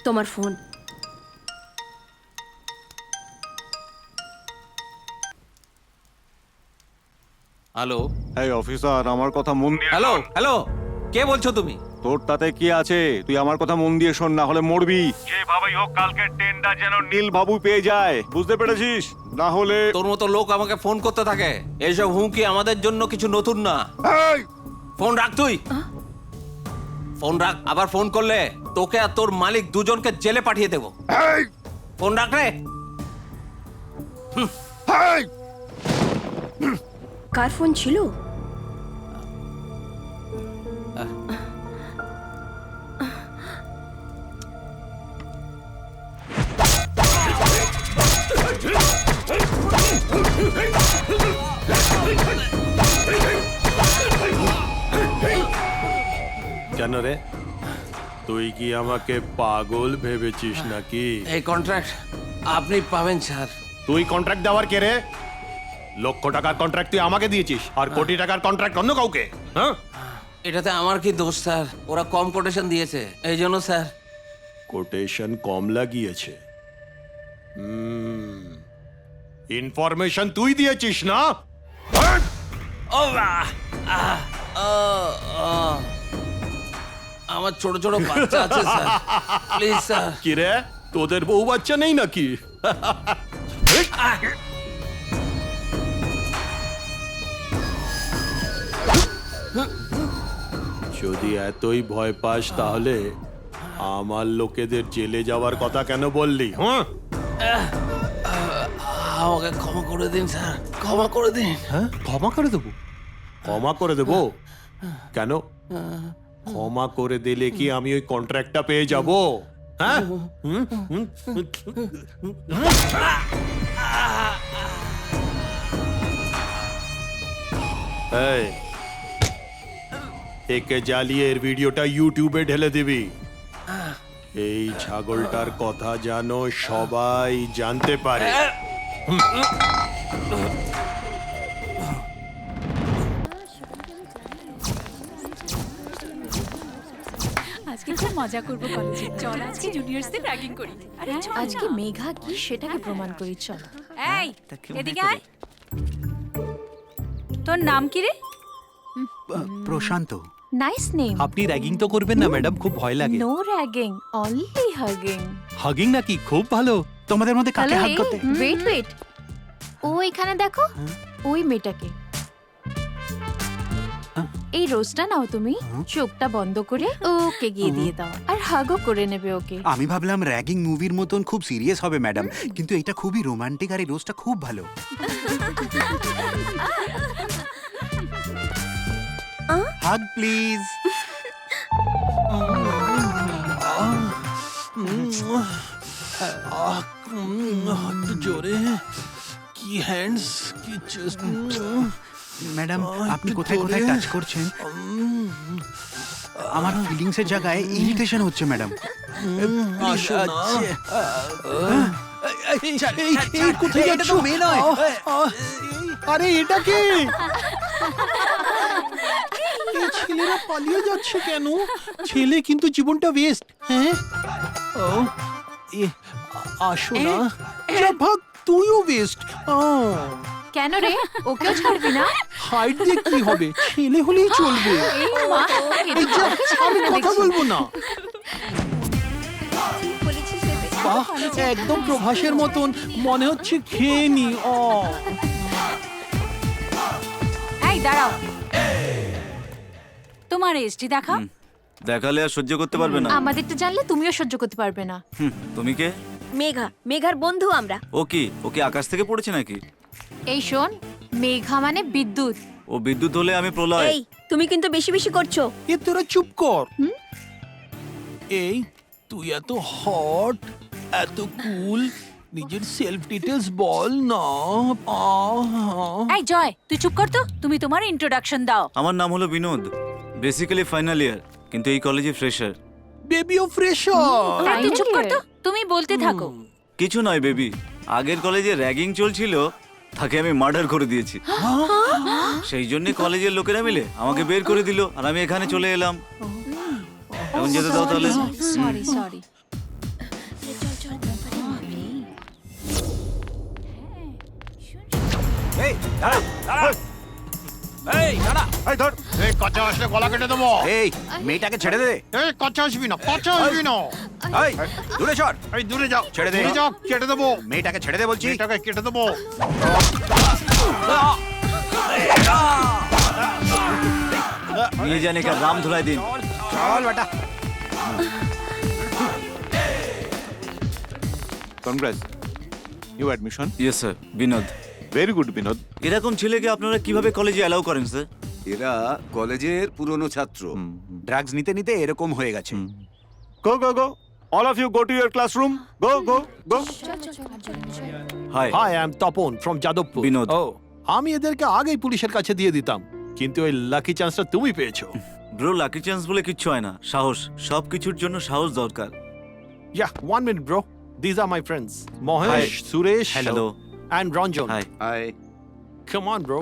তোমার phone. Hello এই officer, আমার কথা মন দিয়ে হ্যালো হ্যালো, কে বলছো তুমি? তোর তাতে কি আছে? তুই আমার কথা মন দিয়ে শোন, না হলে মরবি। যেভাবেই হোক কালকে ট্রেনটা যেন নীল বাবু পেয়ে যায়, বুঝতে পেরেছিস? না হলে তোর মতো লোক আমাকে ফোন করতে থাকে, এইসব হুমকি আমাদের জন্য কিছু নতুন না। এই! ফোন রাখ তুই, ফোন রাখ। আবার ফোন করলে তোকে আর তোর মালিক দুজনকে জেলে পাঠিয়ে দেবো। এই! ফোন রাখ রে। এই! কার ফোন ছিল? কেন রে, তুই কি আমাকে পাগল ভেবেছিস নাকি? এই কন্ট্রাক্ট আপনি পাবেন স্যার। তুই কন্ট্রাক্ট দেওয়ার কে রে? লক্ষ টাকার কন্ট্রাক্ট তুই আমাকে দিয়েছিস, আর কোটি টাকার কন্ট্রাক্ট অন্য কাউকে। হ্যাঁ, এটাতে আমার কি দোষ স্যার? ওরা কম কোটেশন দিয়েছে, এই জন্য স্যার। কোটেশন কম লাগিয়েছে। ইনফরমেশন তুই দিয়েছিস না? হ্যাঁ? ও আহ, আহ, আহ, আহ। আমার ছোট ছোট বাচ্চা আছে স্যার, প্লিজ স্যার। কি রে, তোদের বউ বাচ্চা নেই নাকি? যদি এতই ভয় পাস তাহলে আমার লোকেদের জেলে যাওয়ার কথা কেন বললি? হ্যাঁ, আমাকে ক্ষমা করে দিন স্যার, ক্ষমা করে দিন। হ্যাঁ, ক্ষমা করে দেবো? ক্ষমা করে দেবো কেন? ক্ষমা করে দিলে কি আমি ওই কন্ট্রাক্টটা পেয়ে যাব? হ্যাঁ, এই, একে জ্বালিয়ে এর ভিডিওটা ইউটিউবে ঢেলে দিবি। এই ছাগলটার কথা যেন সবাই জানতে পারে। আজকে খুব মজা করবো কলেজে। চল আজকে জুনিয়রসদের র্যাগিং করি। আরে চল না। আজকে মেঘা কি সেটাকে প্রমাণ করি, চল। এই এদিকে আয়। তোর নাম কি রে? প্রশান্ত। Nice name. আপনি র্যাগিং তো করবেন না ম্যাডাম, খুব ভয় লাগে। No ragging, only hugging. Hugging নাকি? খুব ভালো। তোমাদের মধ্যে কাকে হ্যালো, হাগ করতে? ওয়েট ওয়েট, ও এখানে দেখো, ওই মেয়েটাকে। এই রোজটা নাও তুমি, চোখটা বন্ধ করে ওকে গিয়ে দিয়ে দাও, আর হাগও করে নেবে ওকে। আমি ভাবলাম র্যাগিং মুভির মতন খুব সিরিয়াস হবে ম্যাডাম, কিন্তু এটা খুবই রোমান্টিক আর এই রোজটা খুব ভালো। হাগ প্লিজ। একটু জোরে, কি হ্যান্ডস, কি চেস্ট। ম্যাডাম আপনি কোথায় কোথায় টাচ করছেন? আমার ফিলিংস এর জায়গায় ইরিটেশন হচ্ছে ম্যাডাম। আরে এটা কি? ছেলেরা পালিয়ে যাচ্ছে কেন? ছেলে কিন্তু জীবনটা ওয়েস্ট। হ্যাঁ, আসো না। ভাগ, তুইও ওয়েস্ট। কেন রে, ওকেও ছাড়বি না? হাইট দিয়ে কি হবে? ছেলে হলেই চলবে। এই মা, এটা তো ওকে ছাড়বে না কথা দেখছি। বলবো না। বাহ, একদম প্রভাসের মতন মনে হচ্ছে। খেয়ে নি। এই দাঁড়াও, তোমার এসটি দেখাও। দেখালে আর সহ্য করতে পারবে না। আমাদেরটা জানলে তুমিও সহ্য করতে পারবে না। তুমি কে? মেঘা, মেঘার বন্ধু আমরা। ও কি, ওকে আকাশ থেকে পড়েছে নাকি? এই শোন, মেঘা মানে বিদ্যুৎ। ও বিদ্যুৎ হলে আমি প্রলয়। এই তুমি কিন্তু বেশি বেশি করছো। এ তোরা চুপ কর। এই তুই এত হট, এত কুল, নিজের সেলফ ডিটেলস বল না। এই জয়, তুই চুপ কর তো, তুমি তোমার ইন্ট্রোডাকশন দাও। আমার নাম হলো বিনোদ, বেসিক্যালি ফাইনাল ইয়ার, কিন্তু এই কলেজে ফ্রেশার। বেবিও ফ্রেশার। এই, তুই চুপ কর তো, তুমি বলতে থাকো। কিছু নয় বেবি, আগের কলেজে র্যাগিং চলছিল, তাকে আমি মার্ডার করে দিয়েছি। সেই জন্য কলেজের লোকেরা মিলে আমাকে বের করে দিল, আর আমি এখানে চলে এলাম। এখন যেতে দাও তাহলে। Sorry sorry. এই দাঁড়া দাঁড়া এই দাঁড়া এই ধর, এই কাঁচা আসলে গলা কেটে দেবো। এই মেয়েটাকে ছেড়ে দে এই কাঁচা আসবি না, কাঁচা আসবি না। এই দূরে সর এই দূরে যাও, ছেড়ে দে। দূরে যাও, কেটে দেবো। মেয়েটাকে ছেড়ে দে বলছি এটাকে কেটে দেবো। নিয়ে যান একে রাম ধুলাই দিন। চল বেটা congress new admission yes sir, Binod. Very good Binod. এরকম ছেলেকে আপনারা কিভাবে কলেজে অ্যালাউ করেন স্যার? এরা কলেজের পুরনো ছাত্র ড্রাগস নিতে নিতে এরকম হয়ে গেছে go go go all of you go to your classroom go go go. Hi, hi I am Tapan from Jadavpur. Binod. ও, আমি এদেরকে আগেই পুলিশের কাছে দিয়ে দিতাম, কিন্তু ওই লাকি চান্সটা তুমি পেয়েছো। ব্রো, লাকি চান্স বলে কিচ্ছু হয় না, সাহস। সব কিছুর জন্য সাহস দরকার। Yeah, 1 minute, bro. These are my friends. Mohesh, Hi. Suresh, Hello. and Ranjan. Hi. Hi Come on, bro.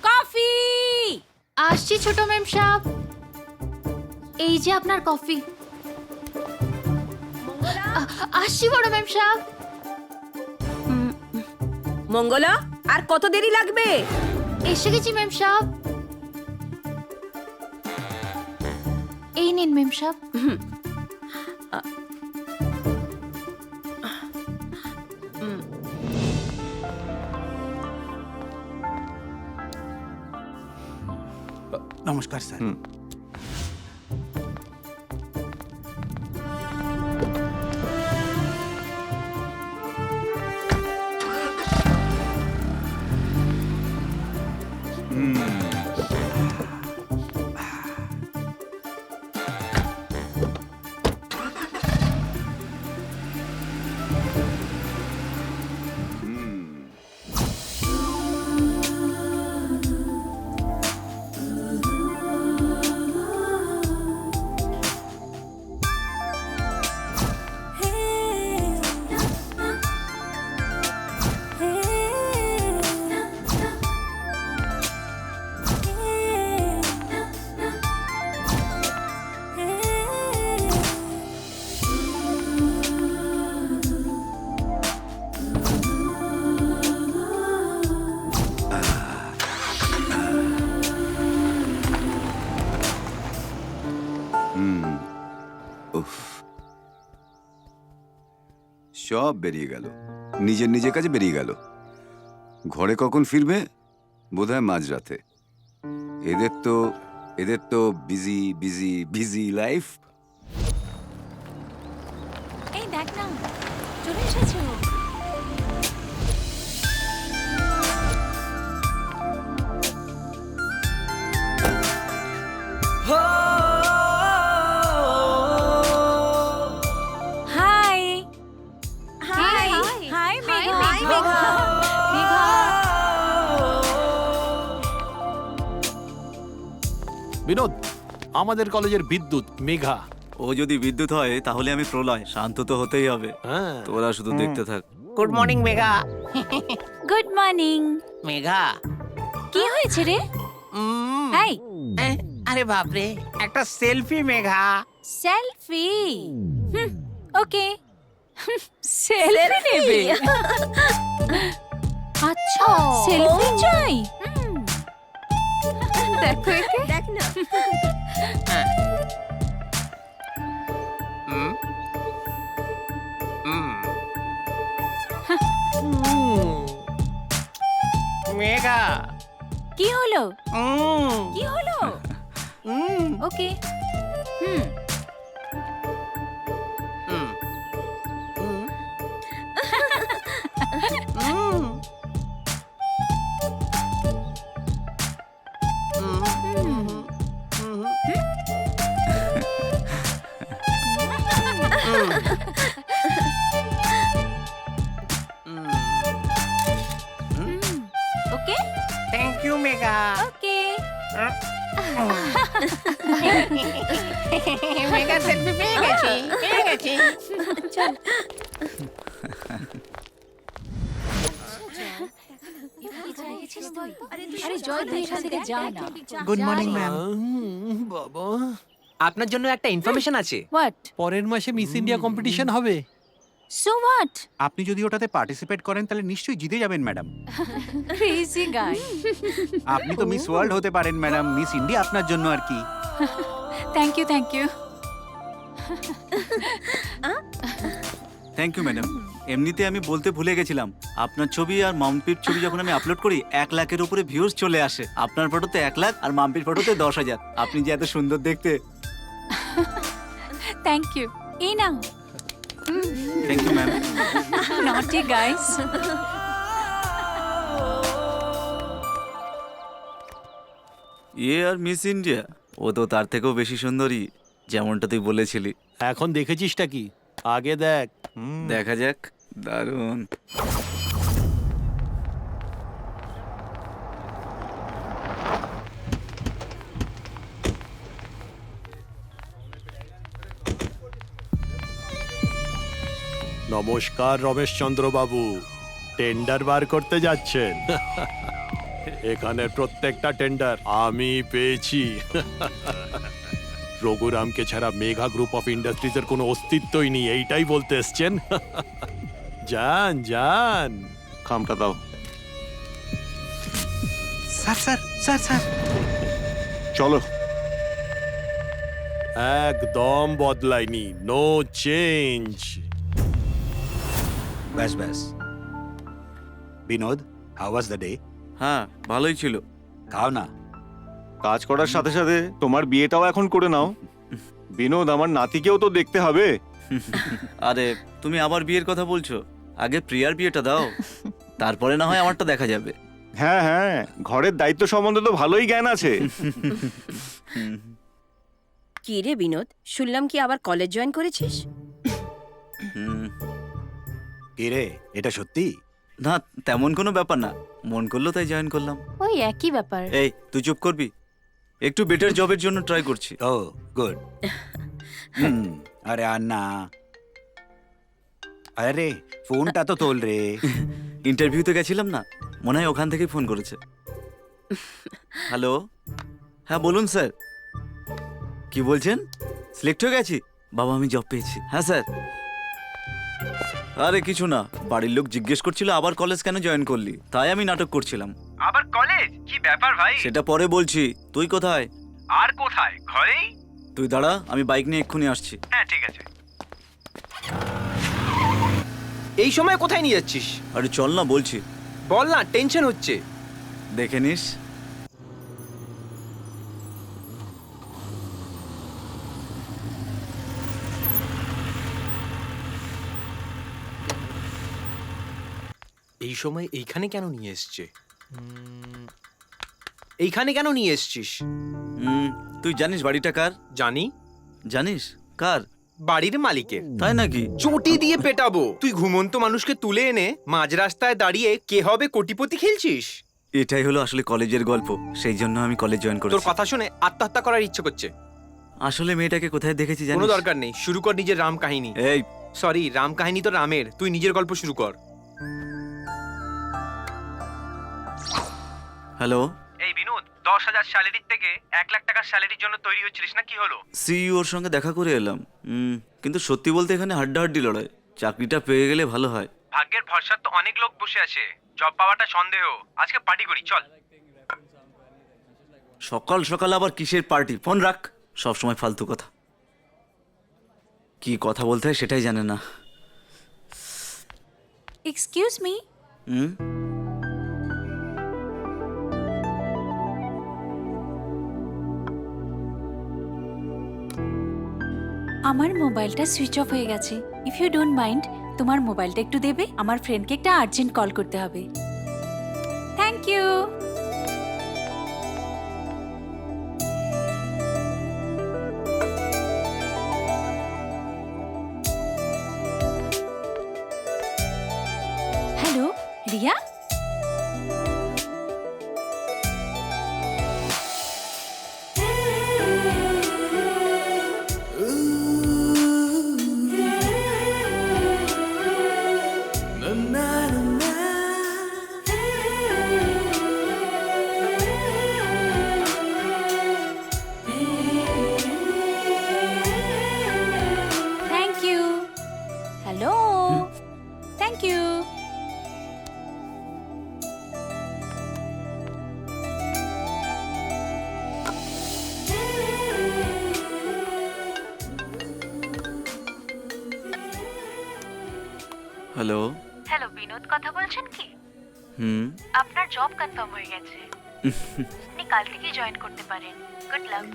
Coffee আসছি ছোট ম্যাম সাহেব, এই যে আপনার কফি। আসছি বড় ম্যাম সাহেব। মঙ্গলা, আর কত দেরি লাগবে? এসে গেছি ম্যাম সাহেব। এই নিন ম্যাম সাহেব। নমস্কার স্যার উফ সব বেরিয়ে গেল, নিজের নিজের কাছে বেরিয়ে গেল। ঘরে কখন ফিরবে? বোধহয় মাঝরাতে। এদের তো বিজি বিজি বিজি লাইফ। এই দেখ না, চলে এসেছো। Hi hi hi Megha. Binod, আমাদের কলেজের বিদ্যুৎ মেঘা। ও যদি বিদ্যুৎ হয় তাহলে আমি প্রলয়। শান্ত তো হতেই হবে। হ্যাঁ, তোরা শুধু দেখতে থাক। Good morning Megha. Good morning. Megha কি হয়েছে রে? হাই, আরে বাপরে, একটা সেলফি মেঘা। সেলফি। ওকে, সেলফি নেবে? আচ্ছা, সেলফি চাই। দেখো একে। দেখ না। মেঘা কি হলো? কি হলো? Okay. Okay, thank you Megha. Okay. Megha selfie পেয়ে গেছি, পেয়ে গেছি। চল। আরে জয়, তুই এখান থেকে যা না। Good morning ma'am. বাবা, আপনার জন্য একটা ইনফরমেশন আছে। হোয়াট? পরের মাসে মিস ইন্ডিয়া কম্পিটিশন হবে। So what? আপনি যদি ওটাতে পার্টিসিপেট করেন তাহলে নিশ্চয়ই জিতে যাবেন ম্যাডাম। ক্রেজি গাই। আপনি তো মিস ওয়ার্ল্ড হতে পারেন ম্যাডাম, মিস ইন্ডিয়া আপনার জন্য আর কি। Thank you, thank you. Thank you madam. এমনিতে আমি বলতে ভুলে গেছিলাম, আপনার ছবি আর মাম্পির ছবি যখন আমি আপলোড করি 1 লাখের উপরে ভিউজ চলে আসে। আপনার ফটোতে 1 লাখ আর মাম্পির ফটোতে 10,000। আপনি যে এত সুন্দর দেখতে। Thank you. এই নাও। Thank you ma'am. Naughty guys. আর মিস ইন্ডিয়া, ও তো তার থেকেও বেশি সুন্দরী, যেমনটা তুই বলেছিলি। এখন দেখেছিসটা কি? আগে দেখ। দেখা যাক। দারুণ। নমস্কার রমেশচন্দ্র বাবু, টেন্ডার বার করতে যাচ্ছেন? এখানের প্রত্যেকটা টেন্ডার আমি পেয়েছি। রঘুরামকে ছাড়া মেঘা গ্রুপ অফ ইন্ডাস্ট্রিজের কোনো অস্তিত্বই নেই, এইটাই বলতে এসছেন? যান যান। খামটা দাও। স্যার স্যার স্যার স্যার চলো। একদম বদলায়নি, নো চেঞ্জ। ব্যাস ব্যাস। Binod, how was the day? হ্যাঁ, ভালোই ছিল। খাও না। কাজ করার সাথে সাথে তোমার বিয়েটাও এখন করে নাও। বিনোদ, আমার নাতিকেও তো দেখতে হবে। আরে তুমি আবার বিয়ের কথা বলছো? আগে প্রিয়ার বিয়েটা দাও, তারপরে না হয় আমারটা দেখা যাবে। হ্যাঁ হ্যাঁ, ঘরের দায়িত্ব সম্বন্ধে তো ভালোই জ্ঞান আছে। কি রে বিনোদ, শুনলাম কি আবার কলেজ জয়েন করেছিস? কি রে, এটা সত্যি? না, তেমন কোনো ব্যাপার না, মন করলো তাই জয়েন করলাম। ওই একই ব্যাপার। এই তুই চুপ করবি? একটু বেটার জবের জন্য ট্রাই করছি। ও গুড। আরে আন্না, আরে ফোনটা তো তোল রে। ইন্টারভিউতে গেছিলাম না, মনে হয় ওখান থেকেই ফোন করেছে। হ্যালো, হ্যাঁ বলুন স্যার। কি বলছেন? সিলেক্ট হয়ে গেছি? বাবা, আমি জব পেয়েছি। হ্যাঁ স্যার। আরে কিছু না, বাড়ির লোক জিজ্ঞেস করছিল আবার কলেজ কেন জয়েন করলি, তাই আমি নাটক করছিলাম। আবার কলেজ? কি ব্যাপার ভাই? সেটা পরে বলছি। তুই কোথায়? আর কোথায়, ঘরেই। তুই দাঁড়া, আমি বাইক নিয়ে এক্ষুনি আসছি। হ্যাঁ ঠিক আছে। এই সময় কোথায় নিয়ে যাচ্ছিস? আরে চল না বলছি। বল না, টেনশন হচ্ছে। দেখে নিস। এই সময় এইখানে কেন নিয়ে এসছে? এইখানে কেন নিয়ে এসছিস? তুই জানিস বাড়িটা কার? জানি। জানিস কার? বাড়ির মালিকের। তাই নাকি? চটি দিয়ে পেটাবো। তুই ঘুমন্ত মানুষকে তুলে এনে মাঝ রাস্তায় দাঁড়িয়ে কে হবে কোটিপতি খেলছিস? এটাই হলো আসলে কলেজের গল্প, সেই জন্য আমি কলেজ জয়েন তোর করেছি। কথা শুনে আত্মহত্যা করার ইচ্ছে করছে। আসলে মেয়েটাকে কোথায় দেখেছি জানিস? কোনো দরকার নেই, শুরু কর নিজের রাম কাহিনী। এই সরি, রাম কাহিনী তো রামের, তুই নিজের গল্প শুরু কর। হ্যালো। এই বিনোদ, 10,000 স্যালারির থেকে 1 লাখ টাকার স্যালারির জন্য তৈরি হচ্ছিলিস না, কি হলো? সিইওর সঙ্গে দেখা করে এলাম। কিন্তু সত্যি বলতে এখানে হাড্ডাহাড্ডি লড়াই। চাকরিটা পেয়ে গেলে ভালো হয়। ভাগ্যের ভরসা তো অনেক লোক বসে আছে, জব পাওয়াটা সন্দেহ। আজকে পার্টি করি, চল। সকাল সকাল আবার কিসের পার্টি? ফোন রাখ, সব সময় ফালতু কথা। কি কথা বলতে হয় সেটাই জানে না। Excuse me. আমার মোবাইলটা সুইচ অফ হয়ে গেছে। ইফ ইউ ডোন্ট মাইন্ড, তোমার মোবাইলটা একটু দেবে? আমার ফ্রেন্ডকে একটা আর্জেন্ট কল করতে হবে। Thank you. Hello Riya. Thank you. Hello. Hello. Hello Binod, কথা বলছেন কি? হুম। আপনার জব কনফার্ম হয়ে গেছে। আপনি কাল থেকে জয়েন করতে পারেন। Good luck.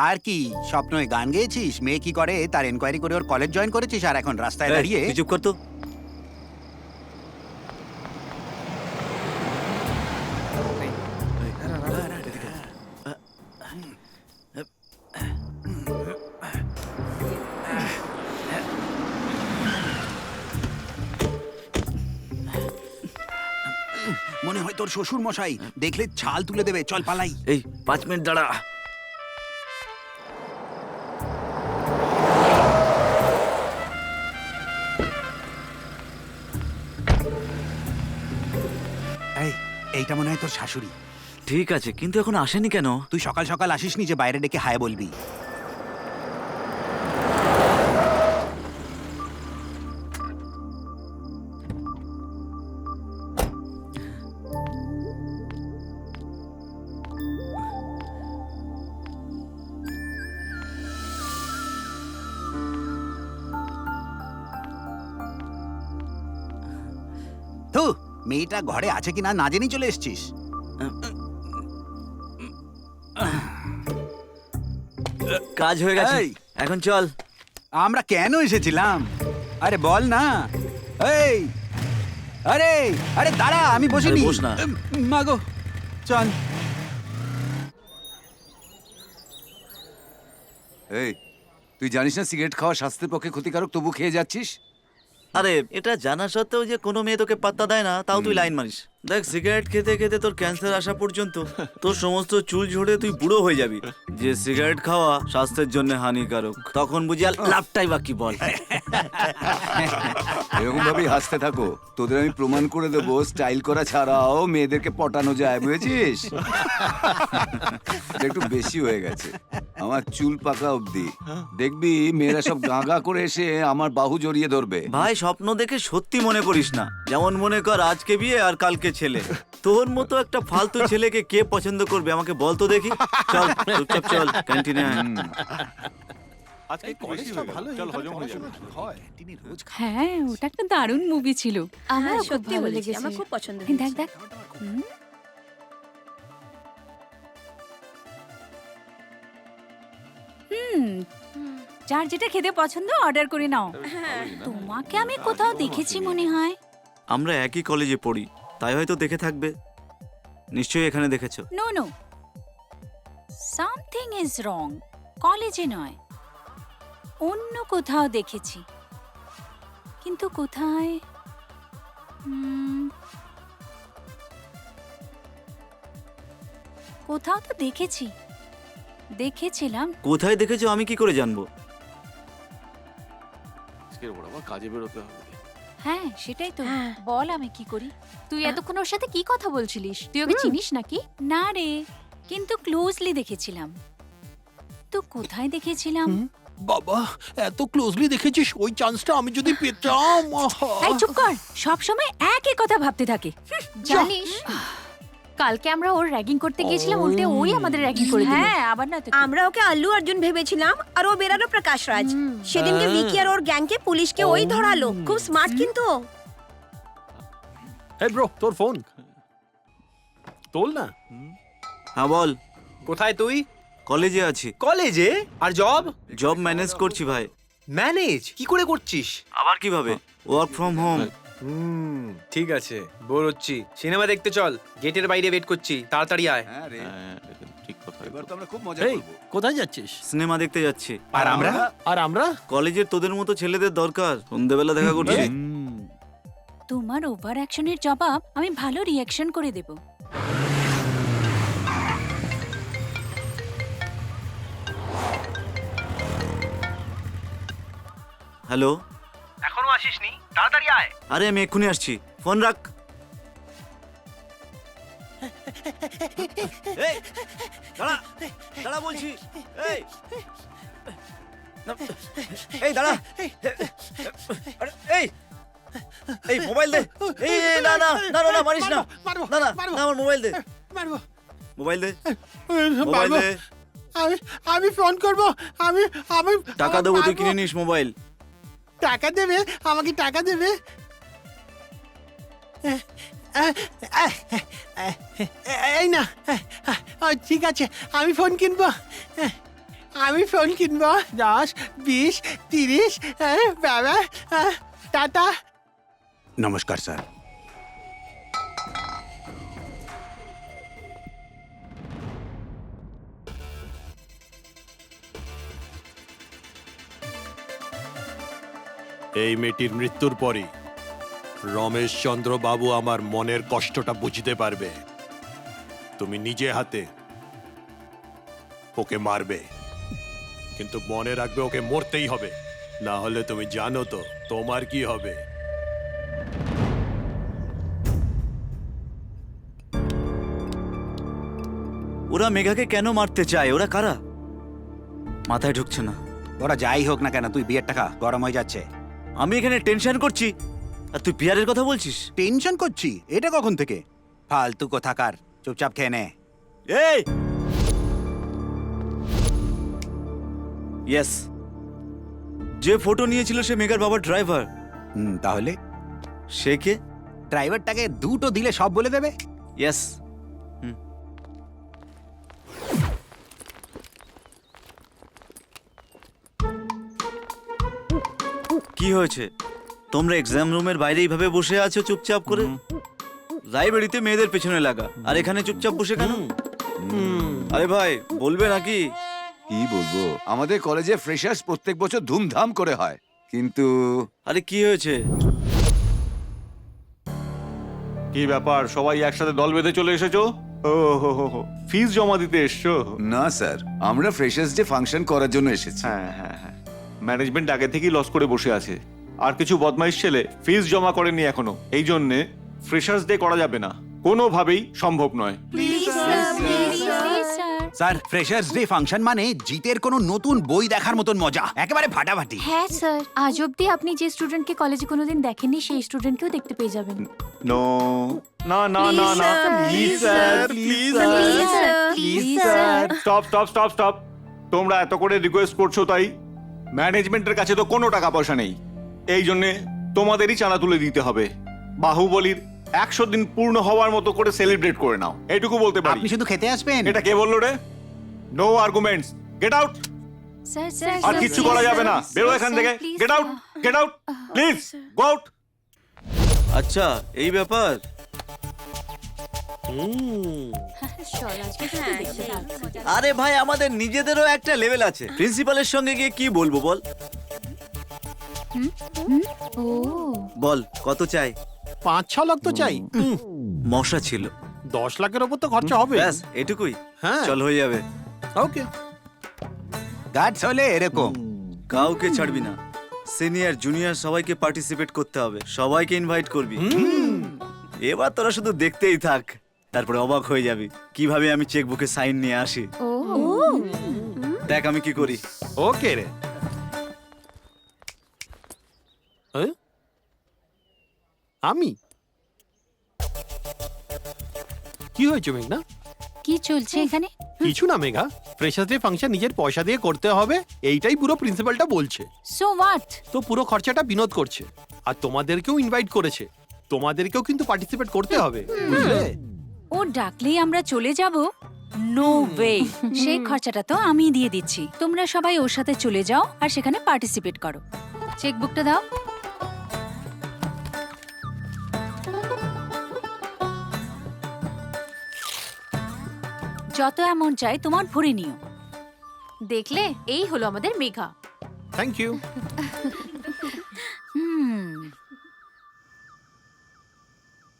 আর কি স্বপ্নে গান গেয়েছিস? মেয়ে কি করে তার এনকোয়ারি করে ওর কলেজ জয়েন করেছিস আর এখন রাস্তায় দাঁড়িয়ে তুই চুপ কর তো। মনে হয় তোর শ্বশুর মশাই, দেখলে ছাল তুলে দেবে। চল পালাই। এই 5 মিনিট দাঁড়া। এইটা মনে হয় তোর শাশুড়ি। ঠিক আছে, কিন্তু এখন আসেনি কেন? তুই সকাল সকাল আসিসনি যে বাইরে ডেকে হায় বলবি? তো মেয়েটা ঘরে আছে কিনা না জেনেই চলে এসছিস। কাজ হয়ে গেছে, এই। এখন চল। আমরা কেন এসেছিলাম? আরে বল না। এই আরে আরে দাঁড়া, আমি বসিনি। আরে বস না। মাগো চল। এই, তুই জানিস না সিগারেট খাওয়া স্বাস্থ্যের পক্ষে ক্ষতিকারক, তবু খেয়ে যাচ্ছিস? আরে এটা জানা সত্ত্বেও যে কোনো মেয়ে তোকে পাত্তা দেয় না, তাও তুই লাইন মারিস। দেখ, সিগারেট খেতে খেতে তোর ক্যান্সার আসা পর্যন্ত তোর সমস্ত চুল ঝরে তুই বুড়ো হয়ে যাবি। যে সিগারেট খাওয়া স্বাস্থ্যের জন্য হানিকারক, তখন বুঝি আর লাভটাই বাকি বল। এরকম ভাবেই হাসতে থাকো, তোদের আমি প্রমাণ করে দেবো স্টাইল করা ছাড়াও মেয়েদেরকে পটানো যায়, বুঝেছিস? এটা একটু বেশি হয়ে গেছে, আমার চুল পাকা অবধি। দেখবি মেয়েরা সব গাঁগা করে এসে আমার বাহু জড়িয়ে ধরবে। ভাই, স্বপ্ন দেখে সত্যি মনে করিস না। যেমন মনে কর আজকে বিয়ে আর কালকে ছেলে। তোর মতো একটা ফালতু ছেলেকে কে পছন্দ করবে আমাকে বল তো দেখি। চল চুপচাপ চল, ক্যান্টিনে আয়। আজকে কলেজটা ভালো, চল হজম হয়ে যাবে। হ্যাঁ, ওটা একটা দারুণ মুভি ছিল। আমার আমার খুব সত্যি ভালো বলেছি, লেগেছে। আমার খুব পছন্দ দেখ হয়েছে। দেখ। হুম। যার যেটা খেতে পছন্দ অর্ডার করে নাও। তোমাকে আমি কোথাও দেখেছি মনে হয়। আমরা একই কলেজে পড়ি, তাই হয়তো দেখে থাকবে। নিশ্চয়ই এখানে দেখেছো। No no, something is wrong. কলেজে নয়, অন্য কোথাও দেখেছি। কিন্তু কোথায়? কোথাও তো দেখেছিলাম। কোথায় দেখেছো আমি কি করে জানবো? আজকের বড় আমার কাজে বেরোতে হবে। হ্যাঁ সেটাই তো। বল আমি কি করি? তুই এতক্ষণ ওর সাথে কি কথা বলছিলিস? তুই ওকে চিনিস নাকি? না রে, কিন্তু ক্লোজলি দেখেছিলাম। তো কোথায় দেখেছিলাম? বাবা, এত ক্লোজলি দেখেছিস? ওই চান্সটা আমি যদি পেতাম। আহা। এই চুপ কর, সব সময় একই কথা ভাবতে থাকে। জানিস, কালকে আমরা ওর র্যাগিং করতে গিয়েছিলাম, উল্টে ওই আমাদের র্যাগিং করে দিল। হ্যাঁ, আবার না তো কি? আমরা ওকে আল্লু অর্জুন ভেবেছিলাম, আর ও বেরালো প্রকাশ রাজ। সেদিনকে ভিকি আর ওর গ্যাংকে পুলিশকে ওই ধরালো। খুব স্মার্ট কিন্তু ও। এই ব্রো, তোর ফোন তোল না। হ্যাঁ বল। কোথায় তুই? কলেজে আছি। কলেজে? আর জব? জব ম্যানেজ করছি ভাই। ম্যানেজ কি করে করছিস? আবার কিভাবে? Work from home. ঠিক আছে, বোর হচ্ছি। সিনেমা দেখতে চল, গেটের বাইরে ওয়েট করছি, তাড়াতাড়ি আয়। হ্যাঁ রে, ঠিক কথা। এবার তো আমরা খুব মজা এই, করবো। কোথায় যাচ্ছিস? সিনেমা দেখতে যাচ্ছি। আর আমরা? আর আমরা কলেজের তোদের মতো ছেলেদের দরকার। সন্ধ্যেবেলা দেখা করছি। তোমার ওভার অ্যাকশনের জবাব আমি ভালো রিঅ্যাকশন করে দেব। হ্যালো। এখনো আসিসনি? তাড়াতাড়ি আয়। আরে আমি এক্ষুনি আসছি, ফোন রাখ। এই, দাঁড়া দাঁড়া বলছি। এই এই দাঁড়া। আরে, এই এই মোবাইল দে। এই না না না না মারিস না। মারবো, না না মারবো। না আমার মোবাইল দে। মারবো মোবাইল দে। মোবাইল মারবো। দে। আমি ফোন করব। আমি আমি টাকা দেবো, তুই মারবো। কিনে নিস মোবাইল। টাকা দেবে? আমাকে টাকা দেবে? এই না, ঠিক আছে, আমি ফোন কিনবো। আমি ফোন কিনবো 10, 20, 30। বাবা, টাটা। নমস্কার স্যার। এই মেয়েটির মৃত্যুর পরই রমেশ চন্দ্র বাবু আমার মনের কষ্টটা বুঝতে পারবে। তুমি নিজে হাতে ওকে মারবে, কিন্তু মনে রাখবে ওকে মরতেই হবে, না হলে তুমি জানো তো তোমার কি হবে। ওরা মেঘাকে কেন মারতে চায়? ওরা কারা? মাথায় ঢুকছে না। ওরা যাই হোক না কেন, তুই বিয়ের টাকা গরম হয়ে যাচ্ছে। আমি এখানে টেনশন করছি আর তুই বিয়ারের কথা বলছিস। টেনশন করছি? এটা কখন থেকে? ফালতু কোথাকার, চুপচাপ খেয়ে নে। এই ইয়েস, যে ফটো নিয়েছিল সে মেঘার বাবার ড্রাইভার। তাহলে সে কে? ড্রাইভারটাকে দুটো দিলে সব বলে দেবে। ইয়েস। কি হয়েছে? তোমরা এক্সাম রুমের বাইরে এইভাবে বসে আছো চুপচাপ করে? লাইব্রেরিতে মেয়েদের পেছনে লাগা, আর এখানে চুপচাপ বসে কেন? আরে ভাই বলবে নাকি? কি বলবো, আমাদের কলেজে ফ্রেশার্স প্রত্যেক বছর ধুমধাম করে হয়, কিন্তু আরে কি হয়েছে? কি ব্যাপার, সবাই একসাথে দল বেঁধে চলে এসেছো? ও হো হো হো, ফিস জমা দিতে এসছো? না স্যার, আমরা ফ্রেশার্স ডে ফাংশন করার জন্য এসেছি। হ্যাঁ হ্যাঁ হ্যাঁ, ম্যানেজমেন্ট আগে থেকেই লস করে বসে আছে, আর কিছু বদমাইশ ছেলে ফিস জমা করেনি এখনো, এই জন্যে ফ্রেশার্স ডে করা যাবে না, কোনোভাবেই সম্ভব নয়। স্যার, ফ্রেশার্স ডে ফাংশন মানে জিতের কোনো নতুন বই দেখার মতন মজা, একেবারে ফাটাফাটি। হ্যাঁ স্যার, আজ অব্দি আপনি যে স্টুডেন্টকে কলেজে কোনোদিন দেখেননি সেই স্টুডেন্টকেও দেখতে পেয়ে যাবেন। নো, না না না না, please sir, please sir, please sir, stop stop stop stop. তোমরা এত করে রিকোয়েস্ট করছো তাই? ম্যানেজমেন্টের কাছে তো কোনো টাকা পয়সা নেই, এই জন্যে তোমাদেরই চাঁদা তুলে দিতে হবে। বাহুবলীর 100 দিন পূর্ণ হওয়ার মতো করে সেলিব্রেট করে নাও, এইটুকু বলতে পারি। আপনি শুধু খেতে আসবেন? এটা কে বললো রে? No arguments, get out. Sir sir, আর কিচ্ছু করা যাবে না, বেরো এখান থেকে, get out, get out, please go out. আচ্ছা এই ব্যাপার। আরে ভাই, আমাদের নিজেদেরও একটা লেভেল আছে, প্রিন্সিপালের সঙ্গে গিয়ে কি বলবো বল? ও বল কত চাই? 5-6 লাখ তো চাই। মশা ছিল। 10 লাখের ওপর তো খরচা হবে। ব্যাস এটুকুই? হ্যাঁ। চল হয়ে যাবে। ওকে। গার্ডস হলে এরকম। কাউকে ছাড়বি না, সিনিয়র জুনিয়র সবাইকে পার্টিসিপেট করতে হবে, সবাইকে ইনভাইট করবি। এবার তোরা শুধু দেখতেই থাক, তারপরে অবাক হয়ে যাবি কিভাবে আমি চেক বুকে সাইন নিয়ে আসি। ও দেখ আমি কি করি। ওকে রে। আমি কি হয়েছে মেঘনা? কি চলছে এখানে? কিছু না মেঘা, ফ্রেশার্স ডে ফাংশন নিজের পয়সা দিয়ে করতে হবে, এইটাই পুরো প্রিন্সিপালটা বলছে। So what? তো পুরো খরচাটা বিনোদ করছে, আর তোমাদেরকেও ইনভাইট করেছে, তোমাদেরকেও কিন্তু পার্টিসিপেট করতে হবে, বুঝলে? ও ডাকলেই আমরা চলে যাব? নো ওয়ে, সেই খরচাটা তো আমি দিয়ে দিচ্ছি, তোমরা সবাই ওর সাথে চলে যাও আর সেখানে পার্টিসিপেট করো। চেকবুকটা দাও। যত অ্যামাউন্ট চাই তোমার ভরে নিও। দেখলে, এই হলো আমাদের মেঘা। Thank you.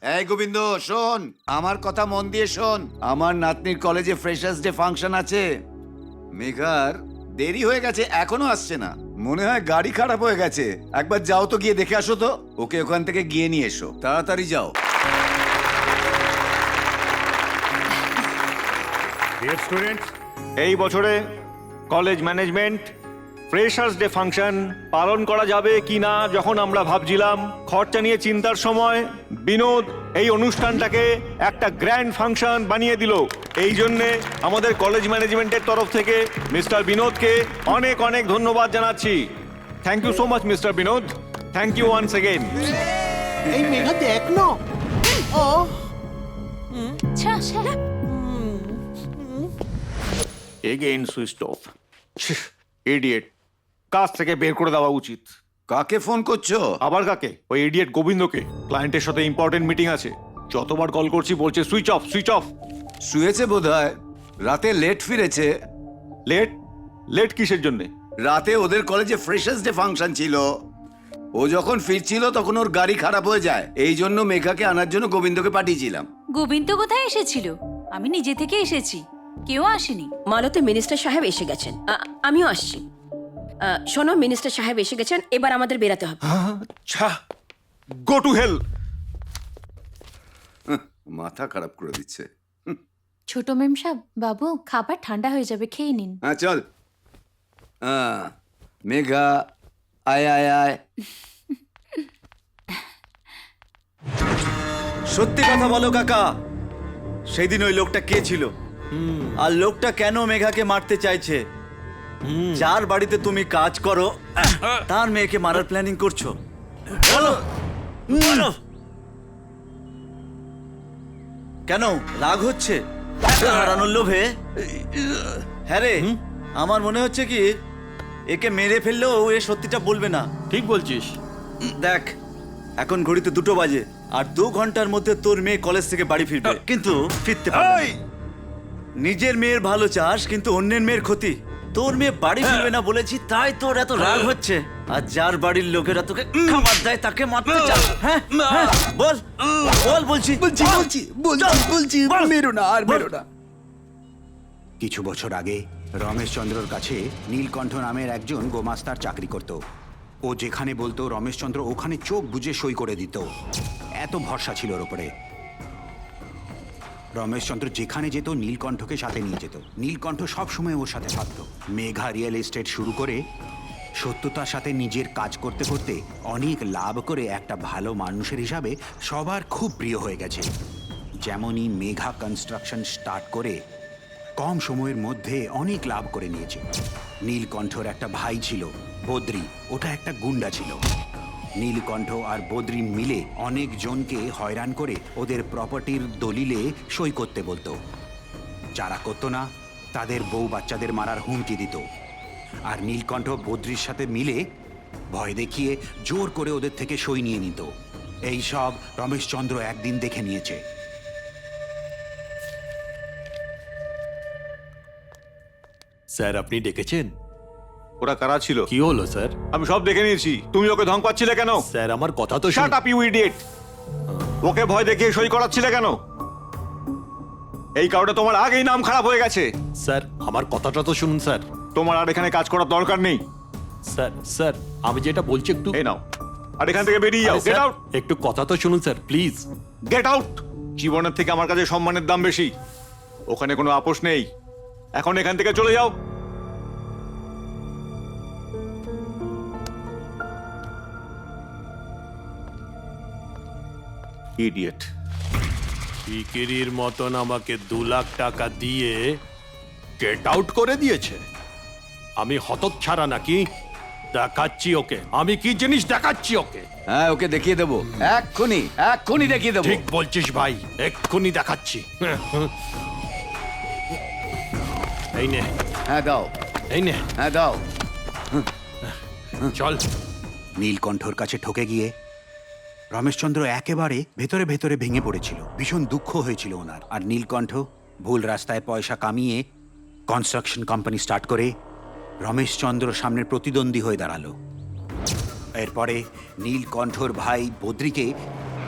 এই গোবিন্দ শোন, আমার কথা মন দিয়ে শোন। আমার নাতনির কলেজে ফ্রেশার্স ডে ফাংশন আছে। মেঘার দেরি হয়ে গেছে, এখনো আসছে না, মনে হয় গাড়ি খারাপ হয়ে গেছে। একবার যাও তো, গিয়ে দেখে আসো তো, ওকে ওখান থেকে গিয়ে নিয়ে এসো, তাড়াতাড়ি যাও। এই বছরে college management freshers day function পালন করা যাবে কিনা যখন আমরা ভাবছিলাম, খরচা নিয়ে চিন্তার সময় বিনোদ এই অনুষ্ঠানটাকে একটা গ্র্যান্ড ফাংশন বানিয়ে দিল। এই জন্যে আমাদের কলেজ ম্যানেজমেন্টের তরফ থেকে মিস্টার বিনোদকে অনেক অনেক ধন্যবাদ জানাচ্ছি। Thank you so much mister Binod, thank you once again. এই মেঘা দেখ না। Again switched off. ইডিয়েট, কাজ থেকে বের করে দেওয়া উচিত। কাকে ফোন করছো? আবার কাকে? ওই ইডিয়েট গোবিন্দকে। ক্লায়েন্টের সাথে ইম্পর্টেন্ট মিটিং আছে। যতবার কল করছি বলছে সুইচ অফ সুইচ অফ। শুয়েছে বোধহয়, রাতে লেট ফিরেছে। লেট? লেট কিসের জন্য? রাতে ওদের কলেজে ফ্রেশার্স ডে ফাংশন ছিল। ও যখন ফিরছিল তখন ওর গাড়ি খারাপ হয়ে যায়। এই জন্য মেঘাকে আনার জন্য গোবিন্দকে পাঠিয়েছিলাম। গোবিন্দ কোথায় এসেছিল? আমি নিজে থেকে এসেছি, কেউ আসেনি। মালতে মিনিস্টার সাহেব এসে গেছেন, আমিও আসছি। শোনো, মিনিস্টার সাহেব এসে গেছেন, এবার আমাদের বেরাতে হবে। Go to hell. মাথা খারাপ করে দিচ্ছে। ছোট মেম সাহেব, বাবু খাবার ঠান্ডা হয়ে যাবে, খেয়ে নিন। হ্যাঁ চল। মেঘা আয় আয় আয়। সত্যি কথা বলো কাকা, সেই দিন ওই লোকটা কে ছিল? আর লোকটা কেন মেঘাকে মারতে চাইছে? যার বাড়িতে তুমি কাজ করো তার মেয়েকে মারার প্ল্যানিং করছো? বলো বলো। কেন রাগ হচ্ছে? হারানোর লোভে? হ্যাঁ রে, আমার মনে হচ্ছে কি একে মেরে ফেললেও এ সত্যিটা বলবে না। ঠিক বলছিস। দেখ, এখন ঘড়িতে 2টো বাজে, আর 2 ঘন্টার মধ্যে তোর মেয়ে কলেজ থেকে বাড়ি ফিরবে, কিন্তু ফিরতে পারবে না। নিজের মেয়ের ভালো চাস কিন্তু অন্যের মেয়ের ক্ষতি। তোর মেয়ে বাড়ি ফিরবে না বলেছি, তাই তোর এত রাগ হচ্ছে। আর যার বাড়ির লোকেরা তোকে খাবার দেয় তাকে মারতে চাস? হ্যাঁ বল বল। বলছি মেরো না আর মেরো না। কিছু বছর আগে রমেশচন্দ্রর কাছে নীলকণ্ঠ নামের একজন গোমাস্তার চাকরি করত। ও যেখানে বলতো রমেশচন্দ্র ওখানে চোখ বুজে সই করে দিত। এত ভরসা ছিল ওর উপরে। রমেশচন্দ্র যেখানে যেত নীলকণ্ঠকে সাথে নিয়ে যেত। নীলকণ্ঠ সবসময় ওর সাথে থাকতো। মেঘা রিয়েল এস্টেট শুরু করে সত্যতার সাথে নিজের কাজ করতে করতে অনেক লাভ করে একটা ভালো মানুষের হিসাবে সবার খুব প্রিয় হয়ে গেছে। যেমনই মেঘা কনস্ট্রাকশন স্টার্ট করে কম সময়ের মধ্যে অনেক লাভ করে নিয়েছে। নীলকণ্ঠর একটা ভাই ছিল বদ্রি, ওটা একটা গুন্ডা ছিল। নীলকণ্ঠ আর বদ্রি মিলে অনেক জনকে হয়রান করে ওদের প্রপার্টির দলিলে সই করতে বলতো। যারা করতো না তাদের বউ বাচ্চাদের মারার হুমকি দিত। আর নীলকণ্ঠ বদ্রির সাথে মিলে ভয় দেখিয়ে জোর করে ওদের থেকে সই নিয়ে নিত। এই সব রমেশচন্দ্র একদিন দেখে নিয়েছে। স্যার আপনি ডেকেছেন? ওরা কারা ছিল? কি হলো স্যার? আমি সব দেখে নিয়েছি। তুমি ওকে ধং পাচ্ছিলে কেন? স্যার আমার কথা তো শাট আপ ইউ ইডিয়েট। ওকে ভয় দেখিয়ে সই করাচ্ছিলে কেন? এই কারণে তোমার আগেই নাম খারাপ হয়ে গেছে। স্যার আমার কথাটা তো শুনুন স্যার। তোমার আর এখানে কাজ করার দরকার নেই। স্যার স্যার আমি যেটা বলছি একটু এই নাও, আর এখান থেকে বেরিয়ে যাও। Get out. একটু কথা তো শুনুন স্যার প্লিজ। Get out. জীবনের থেকে আমার কাছে সম্মানের দাম বেশি। ওখানে কোনো আপোষ নেই। এখন এখান থেকে চলে যাও। ইডিয়েট। ভিকিরির মতন আমাকে 2 লাখ টাকা দিয়ে গেট আউট করে দিয়েছে। আমি হতচ্ছাড়া নাকি? দেখাচ্ছি ওকে আমি কি জিনিস, দেখাচ্ছি ওকে। হ্যাঁ ওকে দেখিয়ে দেবো, এক্ষুনি এক্ষুনি দেখিয়ে দেবো। ঠিক বলছিস ভাই, এক্ষুনি দেখাচ্ছি। এই নে। হ্যাঁ দাও। এই নে। হ্যাঁ দাও। চল। নীলকণ্ঠর কাছে ঠকে গিয়ে রমেশচন্দ্র একেবারে ভেতরে ভেতরে ভেঙে পড়েছিল। ভীষণ দুঃখ হয়েছিল ওনার। আর নীলকণ্ঠ ভুল রাস্তায় পয়সা কামিয়ে কনস্ট্রাকশন কোম্পানি স্টার্ট করে রমেশচন্দ্রর সামনের প্রতিদ্বন্দ্বী হয়ে দাঁড়ালো। এরপরে নীলকণ্ঠর ভাই বদ্রিকে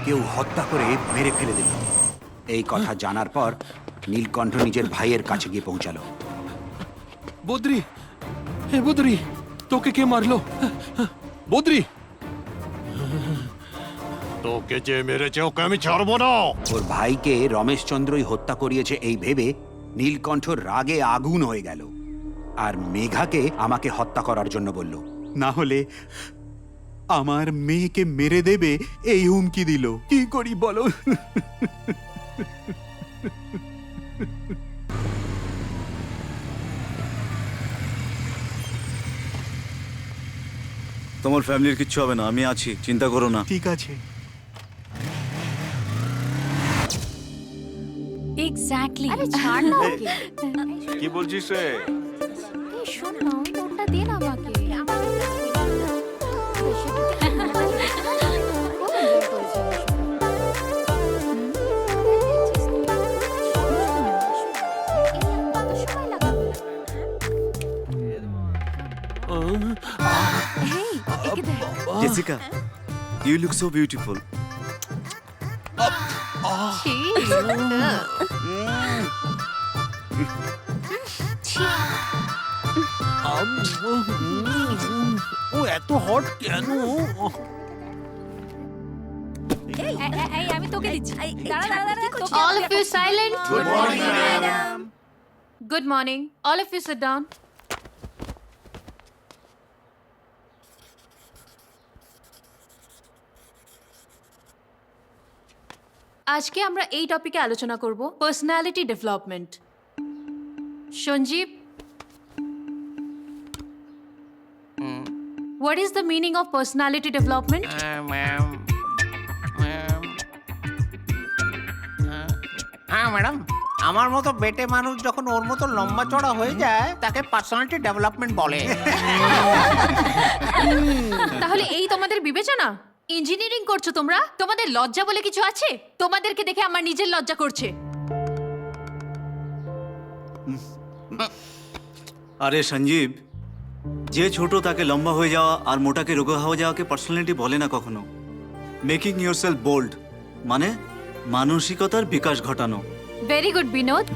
কেউ হত্যা করে মেরে ফেলে দিল। এই কথা জানার পর নীলকণ্ঠ নিজের ভাইয়ের কাছে গিয়ে পৌঁছালো। বদ্রি, হে বদ্রি, তোকে কে মারলো? বদ্রি, তোকে যে মেরেছে ওকে আমি ছাড়বো না। ওর ভাইকে রমেশচন্দ্রই হত্যা করিয়েছে এই ভেবে নীলকণ্ঠ রাগে আগুন হয়ে গেল। আর মেঘাকে আমাকে হত্যা করার জন্য বলল। না হলে আমার মেয়েকে মেরে দেবে এই হুমকি দিল। কি করি বলো? তোমার ফ্যামিলির কিচ্ছু হবে না, আমি আছি, চিন্তা করো না। ঠিক আছে। এক্স্যাক্টলি। আরে ছাড় না ওকে। কি বলছিস রে? এই শোন না, ওই নোটটা দে না আমাকে। হেই, একে দেখ। Jessica, you look so beautiful. ও এত হট কেন? এই আমি তোকে দিচ্ছি। দাঁড়া দাঁড়া দাঁড়া, তোকে All of you silent. Good morning, madam. Good morning. All of you sit down. আজকে আমরা এই টপিকে আলোচনা করব, personality development. Sanjeev, what is the meaning of personality development? হ্যাঁ ম্যাডাম, আমার মতো বেটে মানুষ যখন ওর মতো লম্বা চড়া হয়ে যায় তাকে পার্সোনালিটি ডেভেলপমেন্ট বলে। তাহলে এই তোমাদের বিবেচনা? ইঞ্জিনিয়ারিং করছো তোমরা? তোমাদের লজ্জা বলে কিছু আছে? তোমাদেরকে দেখে আমার নিজের লজ্জা করছে। আরে সঞ্জীব, যে ছোট তাকে লম্বা হয়ে যাওয়া আর মোটাকে রোগা হয়ে যাওয়াকে পার্সোনালিটি বলে না কখনো। মেকিং ইয়োরসেলফ বোল্ড মানে মানসিকতার বিকাশ ঘটানো। Very good Binod.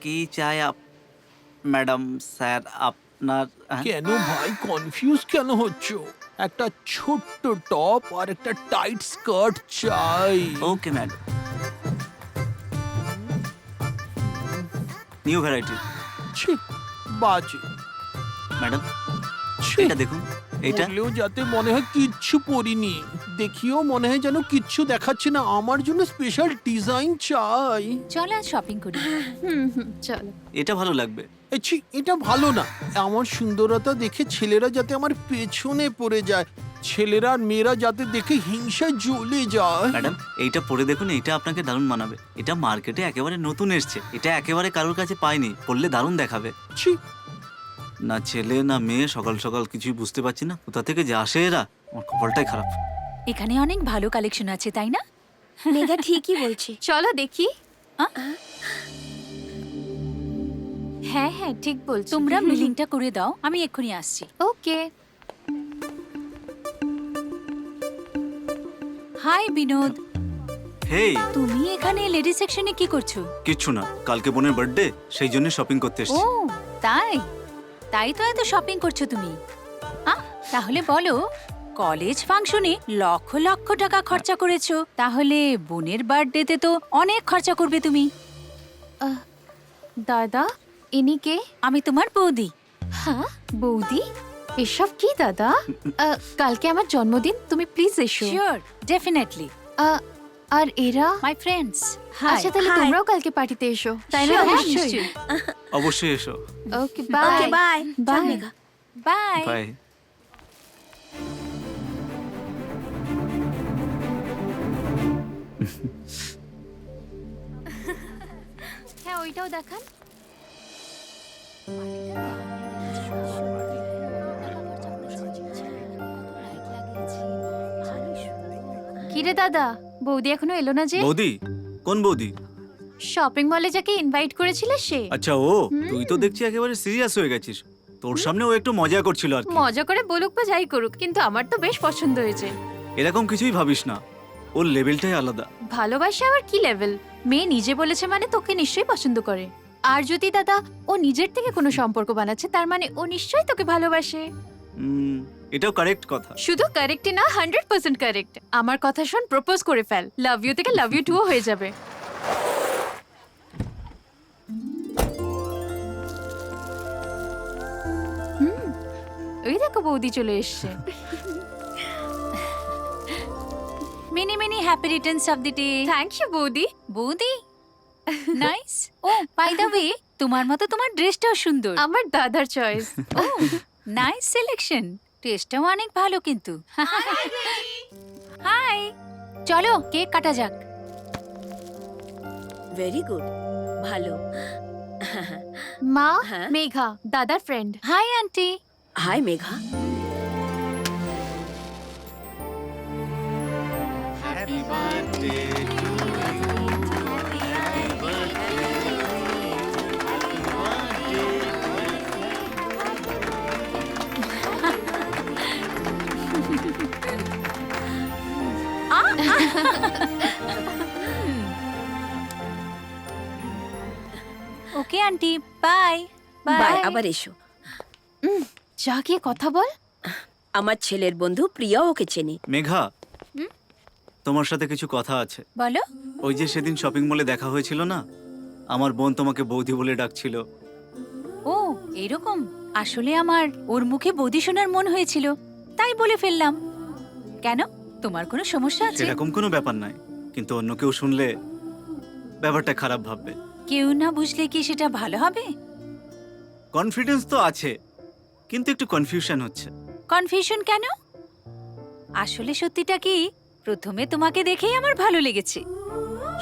কি চাই ম্যাডাম? স্যার আপনার কেন ভাই কনফিউজ কেন হচ্ছ? একটা ছোট্ট টপ আর একটা টাইট স্কার্ট চাই। Okay madam, new variety. ছি, বাজে। ম্যাডাম ছি, এটা দেখুন, এটা পরলেও যাতে মনে হয় কিচ্ছু পরিনি, দেখিও মনে হয় যেন কিচ্ছু দেখাচ্ছে না। আমার জন্য স্পেশাল ডিজাইন চাই। চল আজ শপিং করি। চলো। এটা ভালো লাগবে। ছি, এটা ভালো না। আমার সুন্দরতা দেখে ছেলেরা যাতে আমার পেছনে পড়ে যায়, ছেলেরা আর মেয়েরা যাতে দেখে হিংসায় জ্বলে যায়। ম্যাডাম এইটা পরে দেখুন, এটা আপনাকে দারুণ মানাবে। এটা মার্কেটে একেবারে নতুন এসছে, এটা একেবারে কারোর কাছে পাইনি, পরলে দারুণ দেখাবে। ছি, না ছেলে না মেয়ে, সকাল সকাল কিছুই বুঝতে পারছি না কোথা থেকে যে আসে এরা। আমার কপালটাই খারাপ। এখানে অনেক ভালো কালেকশন আছে, তাই না? মেঘা ঠিকই বলছে। চলো দেখি। আহ? হ্যাঁ হ্যাঁ ঠিক বলছো। তোমরা বিলিংটা করে দাও, আমি এক্ষুনি আসছি। ওকে। হাই বিনোদ, হেই, তুমি এখানে লেডি সেকশনে কি করছো? কিচ্ছু না, কালকে বোনের বার্থডে, সেই জন্য শপিং করতে ও এসেছি। তাই তাই তো এত শপিং করছো তুমি। তাহলে বলো, কলেজ ফাংশনে লক্ষ লক্ষ টাকা খরচা করেছো, তাহলে বোনের বার্থডেতে তো অনেক খরচা করবে তুমি। দাদা, ইনি কে? আমি তোমার বৌদি। হ্যাঁ বৌদি, এসব কি দাদা? কালকে আমার জন্মদিন, তুমি প্লিজ এসো। Sure, definitely. আর এরা? My friends. আচ্ছা তাহলে Hi. তোমরাও কালকে পার্টিতে এসো, তাই না? নিশ্চয়ই। অবশ্যই এসো। Okay okay bye. Bye. Bye. Megha. Bye. Bye. হ্যাঁ ওইটাও দেখান। কিরে দাদা, বৌদি এখনো এলো না যে? বৌদি? কোন বৌদি? শপিং মলে যাকে ইনভাইট করেছিলে সে। আচ্ছা ও, তুই তো দেখছি একেবারে সিরিয়াস হয়ে গেছিস। তোর সামনে ও একটু মজা করছিল আর কি। মজা করে বলুক বা যাই করুক, কিন্তু আমার তো বেশ পছন্দ হয়েছে। এরকম কিছুই ভাবিস না, ওর লেভেলটাই আলাদা। ভালোবাসা আবার কি লেভেল? মেয়ে নিজে বলেছে মানে তোকে নিশ্চয়ই পছন্দ করে। আর যদি দাদা ও নিজের থেকে কোনো সম্পর্ক বানাচ্ছে, তার মানে ও নিশ্চয়ই তোকে ভালোবাসে। এটাও কারেক্ট কথা। শুধু কারেক্টই না, 100% কারেক্ট। আমার কথা শোন, প্রপোজ করে ফেল। লাভ ইউ থেকে লাভ ইউ টুও হয়ে যাবে। ওই দেখো বৌদি চলে এসছে। Many many happy returns of the day. Thank you বৌদি। বৌদি nice. Oh by the way, তোমার মতো তোমার ড্রেসটাও সুন্দর। আমার দাদার চয়েস। ও নাইস সিলেকশন। টেস্টটাও অনেক ভালো কিন্তু। হাই, চলো কেক কাটা যাক। ভেরি গুড, ভালো। মা, হ্যাঁ? মেঘা দাদার friend. Hi aunty. Hi Megha. Happy birthday to okay aunty, bye bye, আবার এসো। যা গিয়ে কথা বল। আমার ছেলের বন্ধু প্রিয়া ওকে চেনে। মেঘা, তোমার সাথে কিছু কথা আছে। বলো। ওই যে সেদিন শপিং মলে দেখা হয়েছিল না, আমার বোন তোমাকে বৌদি বলে ডাকছিল। ও এরকম? আসলে আমার ওর মুখে বৌদি শোনার মন হয়েছিল, তাই বলে ফেললাম। কেন, তোমার কোনো সমস্যা আছে? সেরকম কোনো ব্যাপার নাই, কিন্তু অন্য কেউ শুনলে ব্যাপারটা খারাপ ভাববে। কেউ না বুঝলে কি সেটা ভালো হবে? কনফিডেন্স তো আছে, কিন্তু একটু কনফিউশন হচ্ছে। কনফিউশন কেন? আসলে সত্যিটা কি, প্রথমে তোমাকে দেখেই আমার ভালো লেগেছে।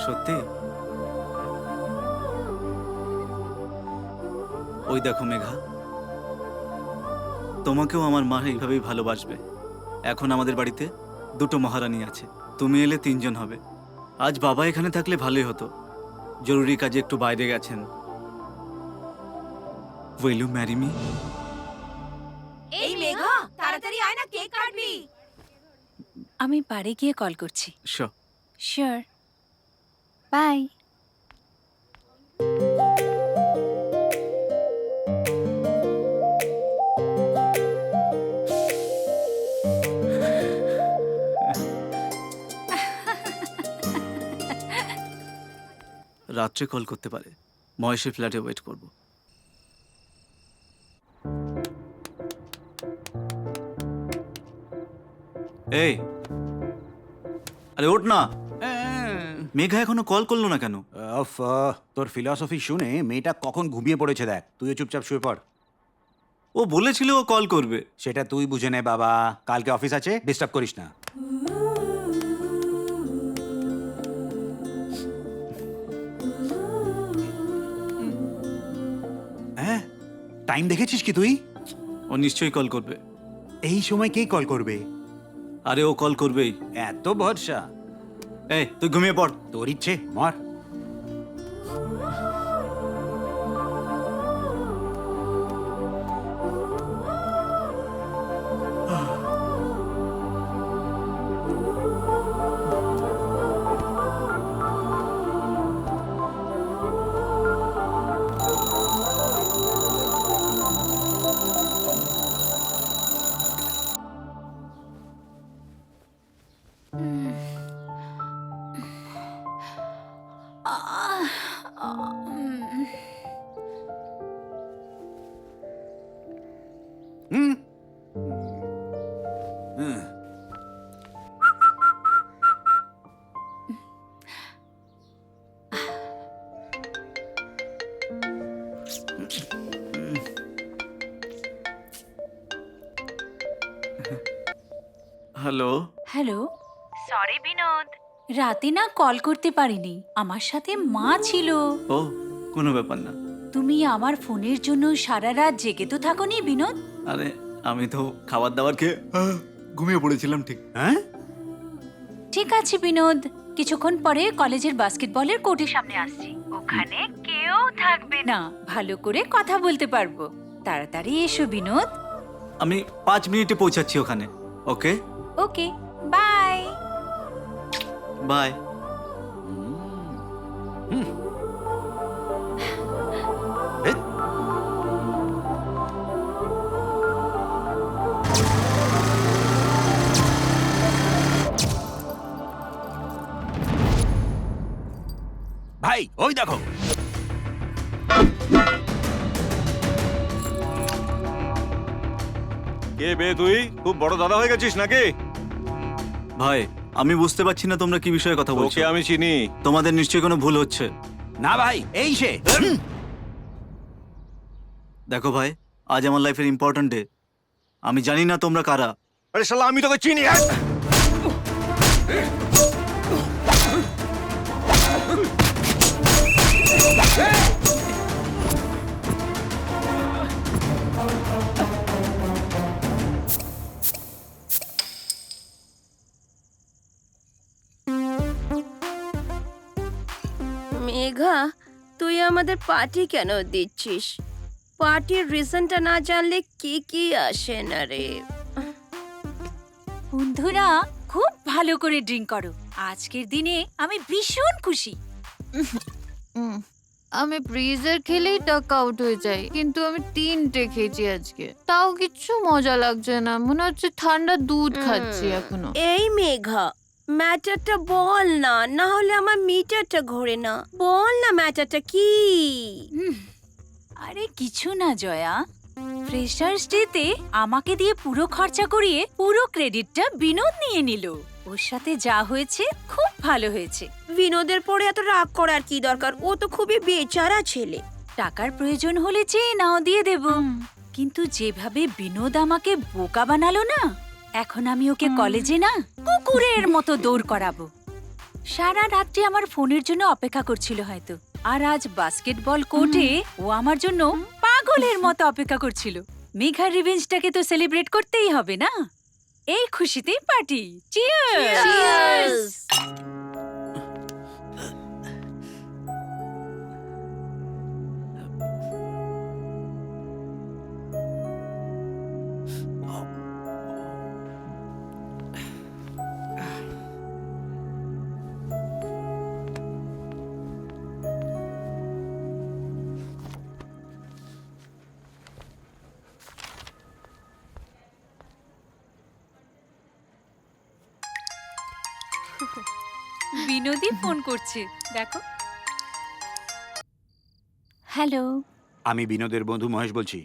সত্যি? ওই দেখো মেঘা, তোমাকেও আমার মা এইভাবেই ভালোবাসবে। এখন আমাদের বাড়িতে 2টো মহারানী আছে, তুমি এলে 3 জন হবে। আজ বাবা এখানে থাকলে ভালোই হতো, জরুরি কাজে একটু বাইরে গেছেন। Will you marry me? এই মেঘা, তাড়াতাড়ি আয় না, কেক কাটবি। আমি বাড়ি গিয়ে কল করছি। Sure. Sure, bye. রাত্রে কল করতে পারে, মহেশের ফ্ল্যাটে ওয়েট করব। এই, আরে ওঠ না। মেঘা এখনো কল করলো না কেন? তোর ফিলসফি শুনে মেয়েটা কখন ঘুমিয়ে পড়েছে দেখ, তুইও চুপচাপ শুয়ে পড়। ও বলেছিল ও কল করবে। সেটা তুই বুঝে নে বাবা, কালকে অফিস আছে, ডিস্টার্ব করিস না। হ্যাঁ, টাইম দেখেছিস কি তুই? ও নিশ্চয়ই কল করবে। এই সময় কে কল করবে? আরে ও কল করবেই। এত ভরসা? এই তুই ঘুমিয়ে পড়। তোর ইচ্ছে, মর। হ্যালো। হ্যালো, সরি বিনোদ, রাতে না কল করতে পারিনি, আমার সাথে মা ছিল। ও কোনো ব্যাপার না। তুমি আমার ফোনের জন্য সারা রাত জেগে তো থাকোনি বিনোদ? আরে আমি তো খাবার দাবার খেয়ে ঘুমিয়ে পড়েছিলাম। ঠিক। হ্যাঁ, ঠিক আছে বিনোদ, কিছুক্ষণ পরে কলেজের বাস্কেটবলের কোর্টের সামনে আসছি, ওখানে কেউ থাকবে না, ভালো করে কথা বলতে পারবো। তাড়াতাড়ি এসো বিনোদ। আমি 5 মিনিটে পৌঁছাচ্ছি ওখানে। ওকে ওকে, বাই বাই। ভাই ওই দেখো। কে বে তুই? খুব বড় দাদা হয়ে গেছিস নাকি? ভাই আমি বুঝতে পারছি না তোমরা কি বিষয়ে কথা বলছো। ওকে আমি চিনি। তোমাদের নিশ্চয়ই কোনো ভুল হচ্ছে। না ভাই, এই সে। দেখো ভাই, আজ আমার লাইফের ইম্পর্ট্যান্ট ডে। আমি জানি না তোমরা কারা। আরে শালা আমি তোকে চিনি। হ্যাঁ? মেঘা, তুই আমাদের পার্টি কেন দিচ্ছিস? পার্টির রিজনটা না জানলে কি আসে না রে। বন্ধুরা খুব ভালো করে ড্রিঙ্ক করো। আজকের দিনে আমি ভীষণ খুশি। আমি ব্রিজের খেলেই টাক আউট হয়ে যাই, কিন্তু আমি 3টে খেয়েছি আজকে, তাও কিচ্ছু মজা লাগছে না, মনে হচ্ছে ঠান্ডা দুধ খাচ্ছি এখনো। এই মেঘা, ম্যাটারটা বল না, না হলে আমার মিটারটা ঘোরে না। বল না ম্যাটারটা কি? আরে কিছু না জয়া, ফ্রেশার্স ডেতে আমাকে দিয়ে পুরো খরচা করিয়ে পুরো ক্রেডিটটা বিনোদ নিয়ে নিল। ওর সাথে যা হয়েছে খুব ভালো হয়েছে। বিনোদের পরে এত রাগ করার কি দরকার? ও তো খুবই বেচারা ছেলে। টাকার প্রয়োজন হলে চেয়ে নাও দিয়ে দেব, কিন্তু যেভাবে বিনোদ আমাকে বোকা বানালো না, এখন আমি ওকে কলেজে না কুকুরের মতো দৌড় করাবো। সারা রাত্রি আমার ফোনের জন্য অপেক্ষা করছিল হয়তো, আর আজ বাস্কেটবল কোর্টে ও আমার জন্য পাগলের মতো অপেক্ষা করছিল। মেঘার রিভেঞ্জটাকে তো সেলিব্রেট করতেই হবে না? এই খুশিতেই পার্টি। চিয়ার্স! বিনোদই ফোন করছে, দেখো। হ্যালো। আমি বিনোদের বন্ধু মহেশ বলছি।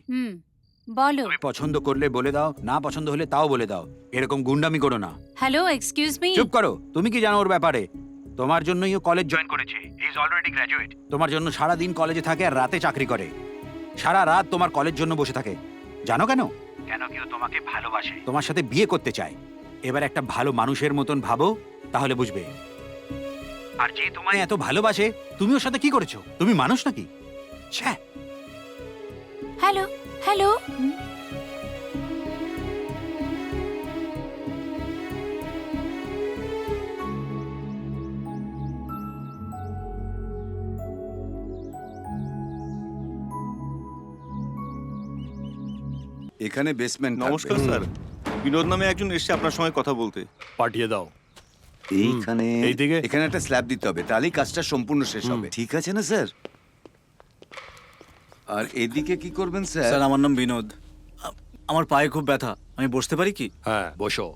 বলো। পছন্দ করলে বলে দাও, না পছন্দ হলে তাও বলে দাও। এরকম গুন্ডামি করো না। Hello, excuse me. চুপ করো। তুমি কি জানো ওর ব্যাপারে? তোমার জন্যই ও কলেজ জয়েন করেছে। He is already graduate. তোমার জন্য সারা দিন কলেজে থাকে আর রাতে চাকরি করে। সারা রাত তোমার কলেজ জন্য বসে থাকে। জানো কেন? কেন কেউ তোমাকে ভালোবাসে, তোমার সাথে বিয়ে করতে চায়। এবার একটা ভালো মানুষের মতন ভাবো, তাহলে বুঝবে। আর যে তোমায় এত ভালোবাসে, তুমি ওর সাথে কি করেছো? তুমি মানুষ নাকি? ছ্যা। Hello, hello. এখানে বেসমেন্ট। নমস্কার স্যার, বিনোদ নামে একজন এসেছে আপনার সঙ্গে কথা বলতে। পাঠিয়ে দাও। এইখানে এইদিকে। এখানে একটা স্ল্যাব দিতে হবে, তাহলেই কাজটা সম্পূর্ণ শেষ হবে। ঠিক আছে না স্যার? আর এদিকে কি করবেন স্যার? স্যার আমার নাম বিনোদ। আমার পায়ে খুব ব্যথা, আমি বসতে পারি কি? হ্যাঁ বসো।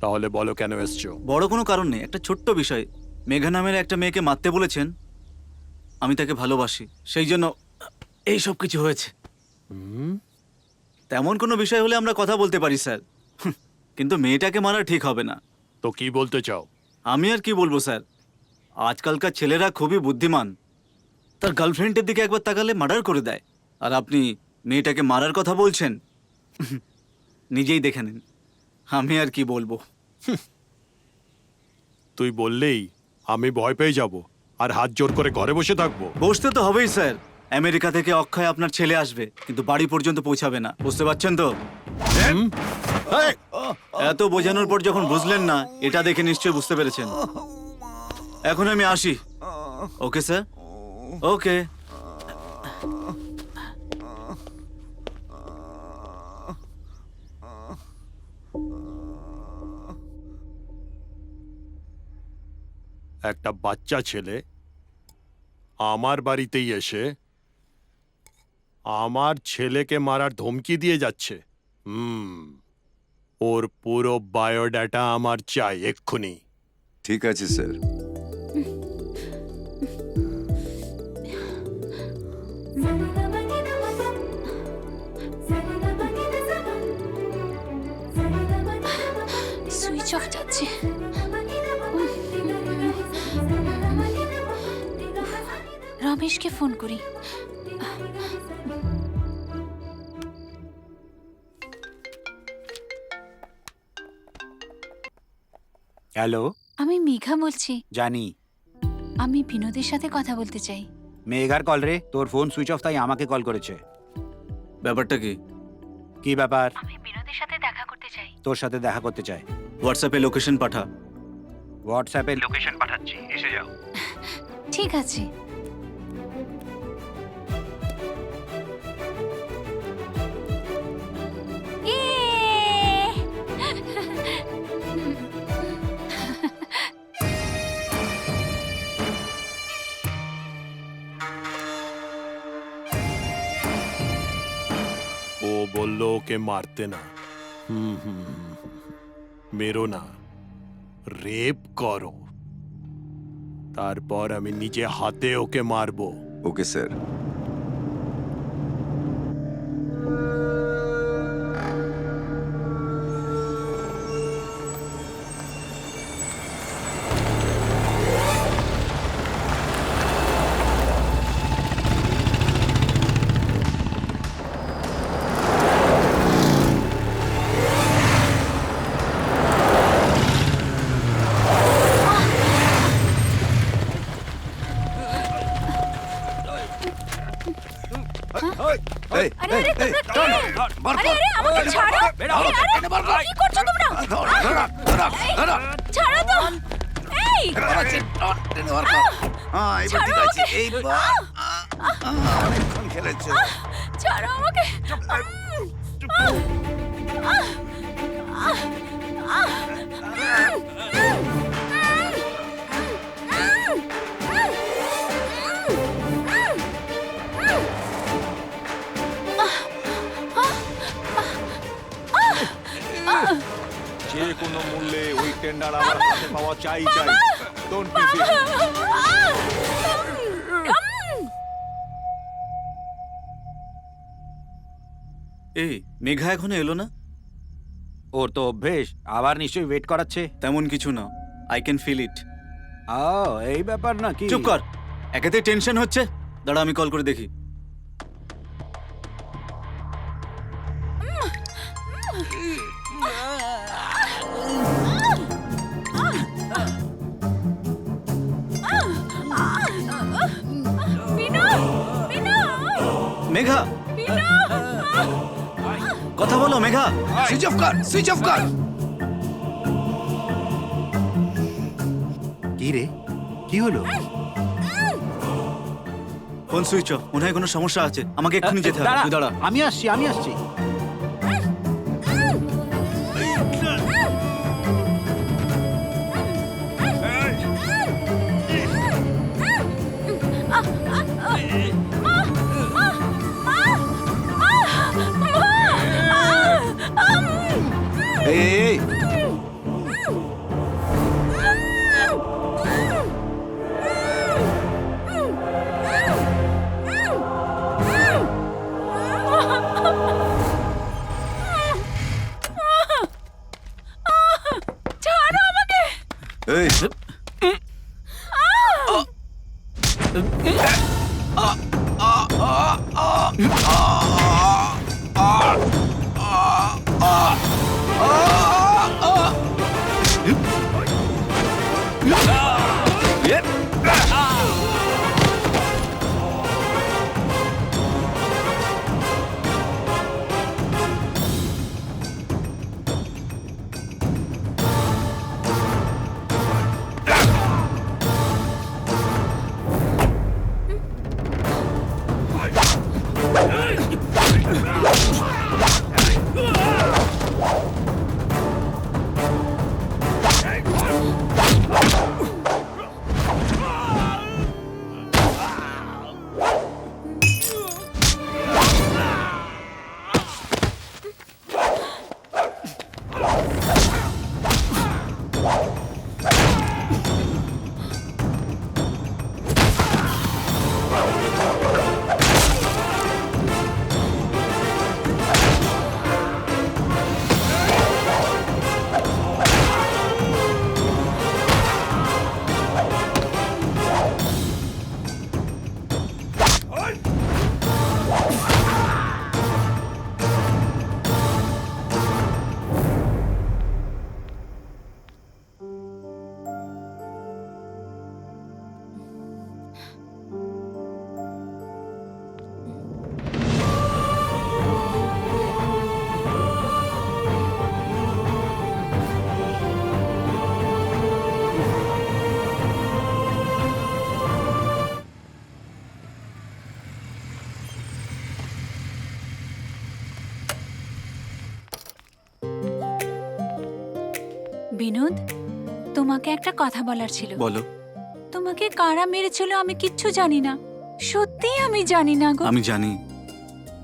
তাহলে বলো কেন এসছো? বড় কোনো কারণ নেই, একটা ছোট্ট বিষয়। মেঘা নামের একটা মেয়েকে মারতে বলেছেন, আমি তাকে ভালোবাসি, সেই জন্য এই সব কিছু হয়েছে। তেমন কোনো বিষয় হলে আমরা কথা বলতে পারি স্যার, কিন্তু মেয়েটাকে মারা ঠিক হবে না। তো কি বলতে চাও? আমি আর কি বলবো স্যার, আজকালকার ছেলেরা খুবই বুদ্ধিমান। তার গার্লফ্রেন্ডের দিকে একবার তাকালে মার্ডার করে দেয়, আর আপনি মেয়েটাকে মারার কথা বলছেন। নিজেই দেখে নিন, আমি আর কি বলবো। তুই বললেই আমি ভয় পেয়ে যাব আর হাত জোর করে ঘরে বসে থাকবো? বসতে তো হবেই স্যার। আমেরিকা থেকে অক্ষয় আপনার ছেলে আসবে, কিন্তু বাড়ি পর্যন্ত পৌঁছাবে না, বুঝতে পারছেন তো? এত বোঝানোর পর যখন বুঝলেন না, এটা দেখে নিশ্চয়ই বুঝতে পেরেছেন। এখন আমি আসি। ওকে স্যার, ওকে। একটা বাচ্চা ছেলে আমার বাড়িতেই এসে আমার ছেলেকে মারার ধমকি দিয়ে যাচ্ছে। ওর পুরো বায়োডাটা আমার চাই এক্ষুনি। ঠিক আছে স্যার। সুইচ অফ যাচ্ছে। রমেশকে ফোন করি। হ্যালো, আমি মেঘা বলছি। জানি। আমি বিনোদের সাথে কথা বলতে চাই। মেঘার কল রে, তোর ফোন সুইচ অফ, তাই আমাকে কল করেছে। ব্যাপারটা কি? কি ব্যাপার? আমি বিনোদের সাথে দেখা করতে চাই। তোর সাথে দেখা করতে চাই। হোয়াটসঅ্যাপে লোকেশন পাঠা। হোয়াটসঅ্যাপে লোকেশন পাঠাচ্ছি, এসে যাও। ঠিক আছে। ও বলল ওকে মারতে না, মেরো না, রেপ করো, তারপর আমি নিজে হাতে ওকে মারবো। Okay sir. আমাকে ছাড়ো। কি করছো তোমরা? ছাড়ো তো। এই অনেকক্ষণ খেলেছো। ছাড়ো আমাকে। যে কোনো মূল্যে ওই টেন্ডার আমার হাতে পাওয়া চাই। Don't miss it. এই মেঘা এখনো এলো না? ওর তো অভ্যেস, আবার নিশ্চয়ই ওয়েট করাচ্ছে। তেমন কিছু না, আই ক্যান ফিল ইট। এই ব্যাপার নাকি? চুপ কর, একেতে টেনশন হচ্ছে। দাঁড়া, আমি কল করে দেখি। মেঘা, কথা বলো মেঘা। সুইচ অফ কর, সুইচ অফ কর। কি রে, কি হলো? ফোন সুইচ অফ, মনে হয় কোনো সমস্যা আছে। আমাকে এক্ষুনি যেতে হবে। তুই দাঁড়া, আমি আসছি। এই ছাড়ো আমাকে। এই বিনোদ, তোমাকে একটা কথা বলার ছিল। বলো। তোমাকে কারা মেরেছিল আমি কিচ্ছু জানি না, সত্যি আমি জানি না গো। আমি জানি।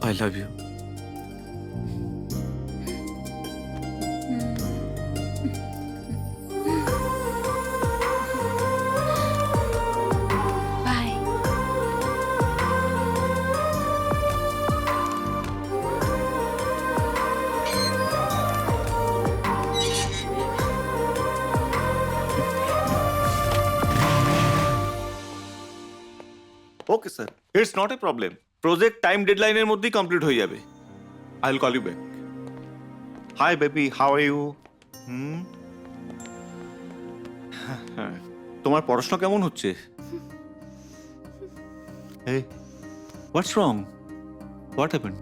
I love you. Bye. Okay sir, it's not a problem. Project time ডেডলাইনের মধ্যেই কমপ্লিট হয়ে যাবে। I will call you back. Hi baby, how are you? তোমার পড়াশোনা কেমন হচ্ছে? Hey, what's wrong? What happened?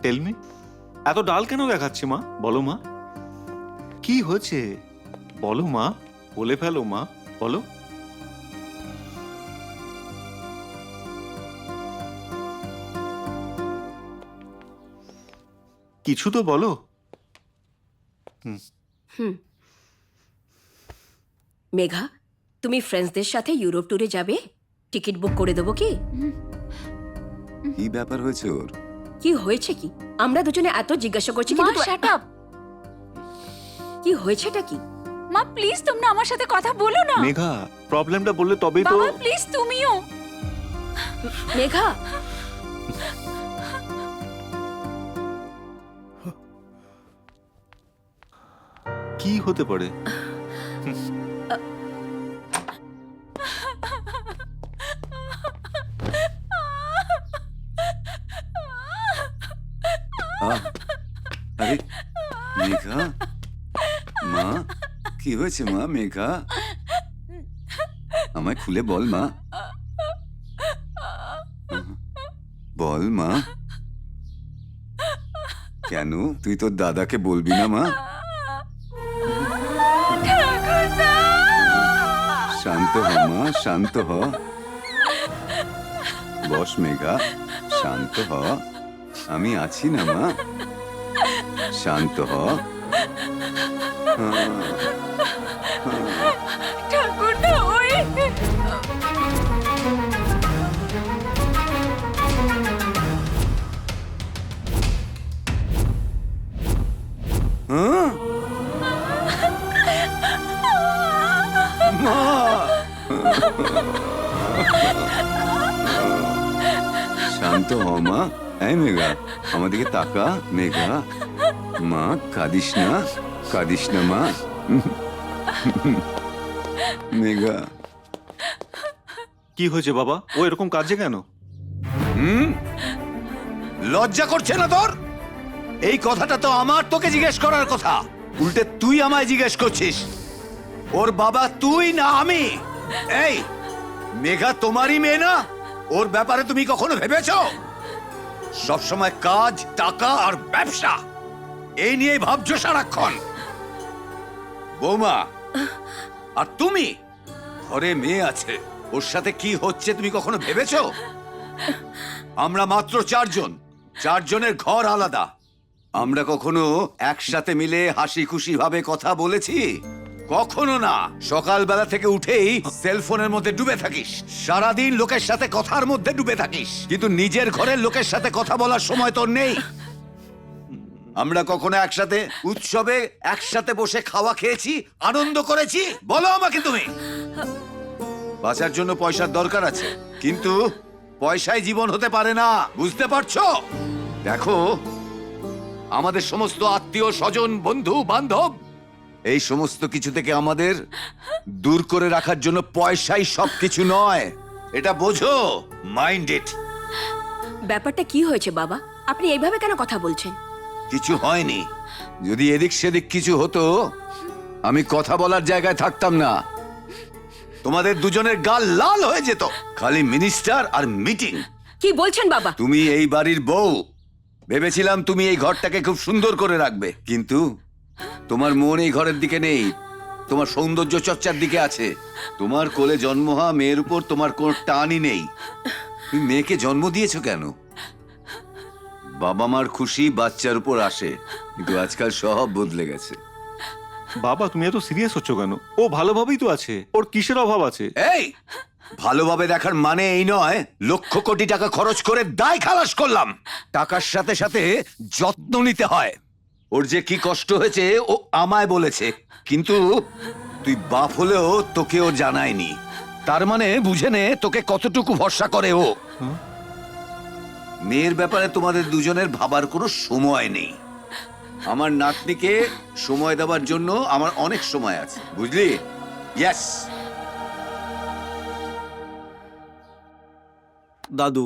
Tell me. এত ডাল কেন দেখাচ্ছে মা? বলো মা, কি হয়েছে? বলো মা, বলে ফেলো মা, বলো। কিছু তো বলো। মেঘা, তুমি ফ্রেন্ডসদের সাথে ইউরোপ ট্যুরে যাবে? টিকিট বুক করে দেবো কি? কি ব্যাপার হয়েছে ওর? কি হয়েছে কি? আমরা দুজনে এত জিজ্ঞাসা করছি মা, কিন্তু শাট আপ। কি হয়েছেটা কি? মা প্লিজ, তোমরা আমার সাথে কথা বলো না। মেঘা, প্রবলেমটা বললে তবেই তো। বাবা প্লিজ, তুমিও। মেঘা, কি হতে পারে? আরে মেঘা, মা কি হয়েছে মা? মেঘা, আমায় খুলে বল মা, বল মা। কেন তুই তোর দাদাকে বলবি না মা? শান্ত হ মা, শান্ত হ। বস মেঘা, শান্ত হ। আমি আছি না মা, শান্ত হ। ঠাকুরটা ওই হ্যাঁ? মা, শান্ত হ মা। এই মেঘা, আমাদেরকে তাকা। মেঘা, মা কাঁদিস না, কাঁদিস না মা। মেঘা, কি হয়েছে বাবা? ও এরকম কাজে কেন? লজ্জা করছে না তোর? এই কথাটা তো আমার তোকে জিজ্ঞেস করার কথা, উল্টে তুই আমায় জিজ্ঞেস করছিস। ওর বাবা তুই না আমি? এই মেঘা তোমারই মেয়ে না? ওর ব্যাপারে তুমি কখনো ভেবেছো? সবসময় কাজ, টাকা আর ব্যবসা এই নিয়ে ভাবছো সারাক্ষণ। বৌমা, আর তুমি, ঘরে মেয়ে আছে, ওর সাথে কি হচ্ছে তুমি কখনো ভেবেছো? আমরা মাত্র চারজনের ঘর আলাদা। আমরা কখনো একসাথে মিলে হাসি খুশি ভাবে কথা বলেছি? কখনো না। সকালবেলা থেকে উঠেই সেলফোনের মধ্যে ডুবে থাকিস, সারাদিন লোকের সাথে কথার মধ্যে ডুবে থাকিস, কিন্তু নিজের ঘরের লোকের সাথে কথা বলার সময় তোর নেই। আমরা কখনো একসাথে উৎসবে একসাথে বসে খাওয়া খেয়েছি, আনন্দ করেছি? বলো আমাকে তুমি। বাঁচার জন্য পয়সার দরকার আছে, কিন্তু পয়সায় জীবন হতে পারে না, বুঝতে পারছো? দেখো, আমাদের সমস্ত আত্মীয় স্বজন, বন্ধু বান্ধব, এই সমস্ত কিছু থেকে আমাদের দূর করে রাখার জন্য পয়সাই সবকিছু নয়, এটা বোঝো। Mind it. ব্যাপারটা কি হয়েছে বাবা? আপনি এইভাবে কেন কথা বলছেন? কিছু হয়নি। যদি এদিক সেদিক কিছু হতো, আমি কথা বলার জায়গায় থাকতাম না। তোমাদের দুজনের গাল লাল হয়ে যেত, খালি মিনিস্টার আর মিটিং। কি বলছেন বাবা? তুমি এই বাড়ির বউ, ভেবেছিলাম তুমি এই ঘরটাকে খুব সুন্দর করে রাখবে, কিন্তু তোমার মন এই ঘরের দিকে নেই, তোমার সৌন্দর্য চর্চার দিকে আছে। তোমার কোলে জন্ম হওয়া মেয়ের উপর তোমার কোনো টানই নেই। তুমি মেয়েকে জন্ম দিয়েছো কেন? বাবা মার খুশি বাচ্চার উপর আসে, কিন্তু আজকাল সব বদলে গেছে। বাবা তুমি এত সিরিয়াস হচ্ছ কেন? ও ভালোভাবেই তো আছে, ওর কিসের অভাব আছে? এই ভালোভাবে দেখার মানে এই নয় লক্ষ কোটি টাকা খরচ করে দায় খালাস করলাম। টাকার সাথে সাথে যত্ন নিতে হয়। ওর যে কি কষ্ট হয়েছে ও আমায় বলেছে, কিন্তু তুই বাপ হলেও তোকে ও জানায়নি। তার মানে বুঝে নে তোকে কতটুকু ভরসা করে ও। মেয়ের ব্যাপারে তোমাদের দুজনের ভাবার কোনো সময় নেই। আমার নাতনিকে সময় দেওয়ার জন্য আমার অনেক সময় আছে, বুঝলি? ইয়েস। দাদু,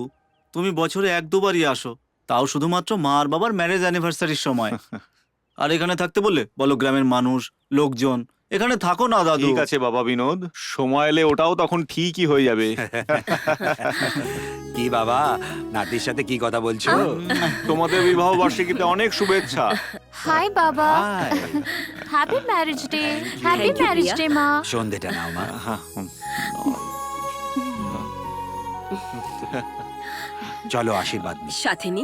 তুমি বছরে 1-2বারই আসো, তাও শুধুমাত্র মা আর বাবার ম্যারেজ অ্যানিভার্সারির সময়। আর এখানে থাকতে বলো গ্রামের মানুষ লোকজন। এখানে থাকো না দাদু। ঠিক আছে বাবা বিনোদ, সময় এলে ওটাও তখন ঠিকই হয়ে যাবে। কি বাবা, নাতির সাথে কি কথা বলছো? তোমাদের বিবাহ বার্ষিকীতে অনেক শুভেচ্ছা। হাই বাবা, happy marriage day. Happy Thank you, marriage Priya. Day মা। সন্ধেটা নাও মা। চলো আশীর্বাদ নিই। সাথে নি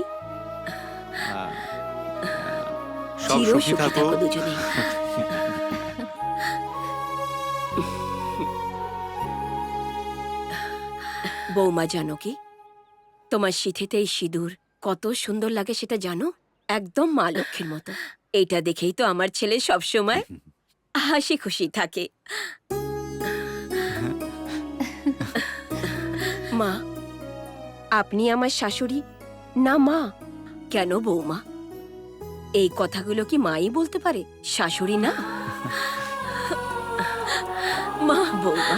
সব চির সুখী থাকো। দুজনে। বৌমা, জানো কি তোমার সিঁথিতে এই সিঁদুর কত সুন্দর লাগে সেটা জানো? একদম মা লক্ষ্মীর মতো। এইটা দেখেই তো আমার ছেলে সব সময় হাসি খুশি থাকে। মা, আপনি আমার শাশুড়ি না মা? কেন বৌমা, এই কথাগুলো কি মাই বলতে পারে, শাশুড়ি না? মা, বৌমা।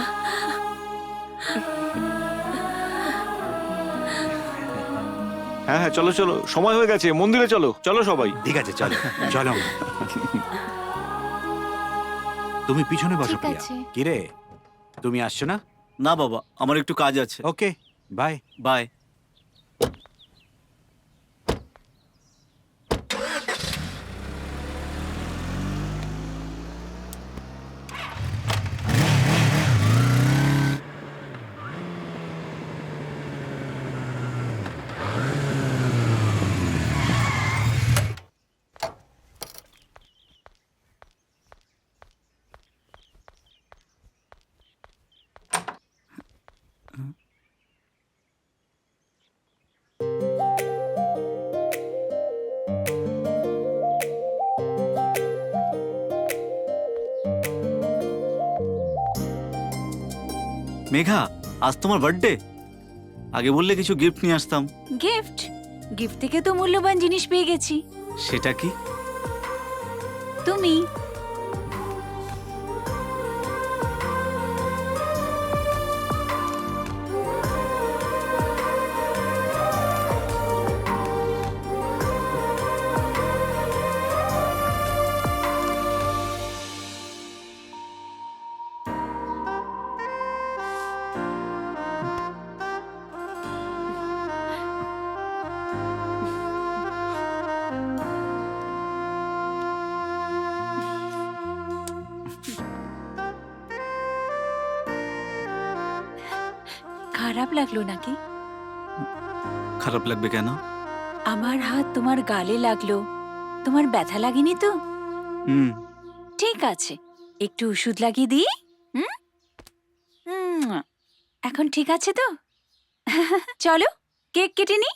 হ্যাঁ হ্যাঁ, চলো চলো, সময় হয়ে গেছে, মন্দিরে চলো। চলো সবাই। ঠিক আছে চলো চলো। তুমি পিছনে বসো ঠিক প্রিয়া। আছে। কিরে, তুমি আসছো না? না বাবা, আমার একটু কাজ আছে। ওকে বাই। বাই। মেঘা, আজ তোমার বার্থডে। আগে বললে কিছু গিফট নিয়ে আসতাম। গিফট? গিফট থেকে তো মূল্যবান জিনিস পেয়ে গেছি। সেটা কি? তুমি। খারাপ লাগলো নাকি? খারাপ লাগবে কেন? আমার হাত তোমার গালে লাগলো, তোমার ব্যথা লাগেনি তো? হুম। ঠিক আছে, একটু ওষুধ লাগিয়ে দিই। হুম? এখন ঠিক আছে তো? চলো কেক কেটে নি।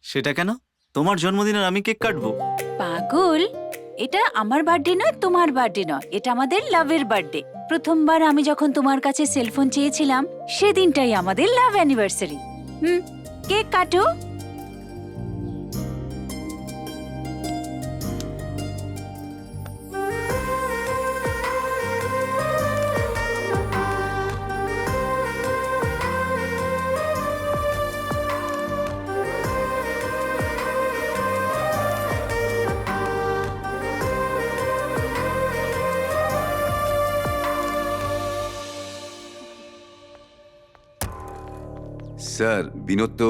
সেটা কেন? তোমার জন্মদিনের আমি কেক কাটবো? পাগল, এটা আমার বার্থডে নয়, তোমার বার্থডে নয়, এটা আমাদের লাভের বার্থডে। প্রথমবার আমি যখন তোমার কাছে সেলফোন চেয়েছিলাম সেদিনটাই আমাদের লাভ অ্যানিভার্সারি। কেক কাটো। স্যার, বিনোদ তো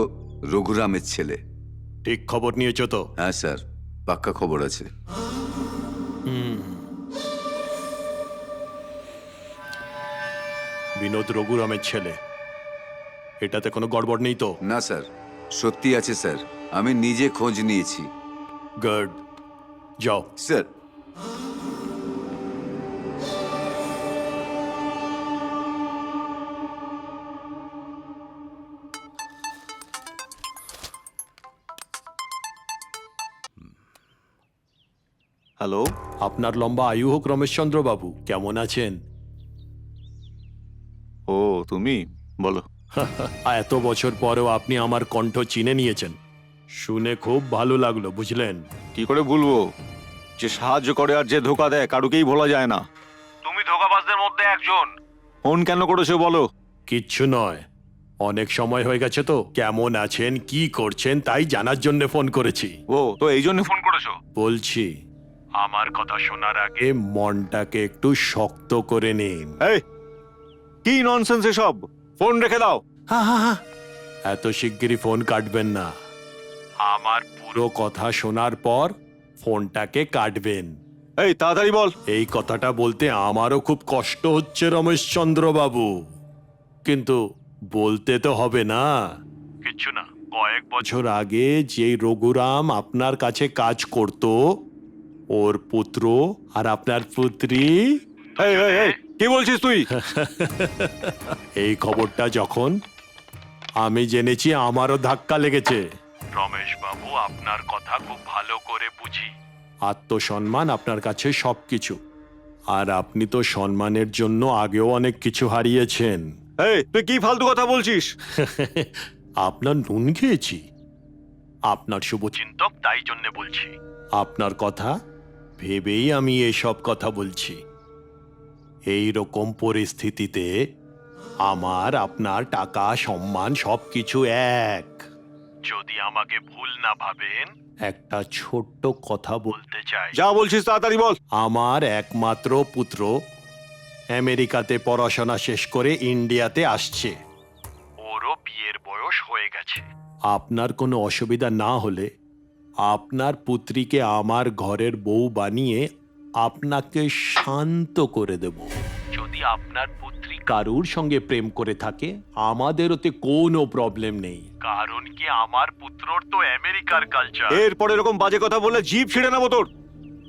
রঘুরামের ছেলে। ঠিক খবর নিয়েছো তো? হ্যাঁ স্যার, পাক্কা খবর আছে। বিনোদ রঘুরামের ছেলে, এটাতে কোনো গড়বড় নেই তো? না স্যার, সত্যি আছে স্যার, আমি নিজে খোঁজ নিয়েছি। গুড, যাও। স্যার, হ্যালো, আপনার লম্বা আয়ু হোক রমেশচন্দ্র বাবু, কেমন আছেন? ও তুমি বলো। এত বছর পরেও আপনি আমার কণ্ঠ চিনে নিয়েছেন, শুনে খুব ভালো লাগলো, বুঝলেন? কি করে ভুলবো? যে সাহায্য করে আর যে ধোকা দেয় কারুকেই ভোলা যায় না। তুমি ধোকাবাজদের মধ্যে একজন। ফোন কেন করেছো বলো? কিচ্ছু নয়, অনেক সময় হয়ে গেছে তো, কেমন আছেন কি করছেন তাই জানার জন্য ফোন করেছি। ও তো এই জন্য ফোন করেছো? বলছি, আমার কথা শোনার আগে মনটাকে একটু শক্ত করে নিন। এই কি ননসেন্স এসব? ফোন রেখে দাও। এত শিগগিরই ফোন কাটবেন না, আমার পুরো কথা শোনার পর ফোনটাকে কাটবেন। এই তাড়াতাড়ি বল। এই কথাটা বলতে আমারও খুব কষ্ট হচ্ছে রমেশচন্দ্র বাবু, কিন্তু বলতে তো হবে না। কিচ্ছু না, কয়েক বছর আগে যে রঘুরাম আপনার কাছে কাজ করত, ওর পুত্র আর আপনার পুত্রী। এই এই এই কি বলছিস তুই? এই খবরটা যখন আমি জেনেছি আমারও ধাক্কা লেগেছে। রমেশ বাবু, আপনার কথা খুব ভালো করে বুঝি, আত্মসম্মান আপনার কাছে সবকিছু, আর আপনি তো সম্মানের জন্য আগেও অনেক কিছু হারিয়েছেন। এই তুই কি ফালতু কথা বলছিস? আপনার নুন খেয়েছি, আপনার শুভচিন্তক, তাই জন্য বলছি। আপনার কথা ভেবেই আমি এসব কথা বলছি। এই রকম পরিস্থিতিতে আমার আপনার টাকা সম্মান সবকিছু এক। যদি আমাকে ভুল না ভাবেন, একটা ছোট্ট কথা বলতে চাই। যা বলছিস তাড়াতাড়ি বল। আমার একমাত্র পুত্র আমেরিকাতে পড়াশোনা শেষ করে ইন্ডিয়াতে আসছে, ওরও বিয়ের বয়স হয়ে গেছে। আপনার কোনো অসুবিধা না হলে আপনার পুত্রীকে আমার ঘরের বউ বানিয়ে আপনাকে শান্ত করে দেব। যদি আপনার পুত্রী কারুর সঙ্গে প্রেম করে থাকে, আমাদের ওতে কোনো প্রবলেম নেই, কারণ কি আমার পুত্রর তো আমেরিকার কালচার। এরপর এরকম বাজে কথা বলে জিভ ছিঁড়ে নেবো তোর।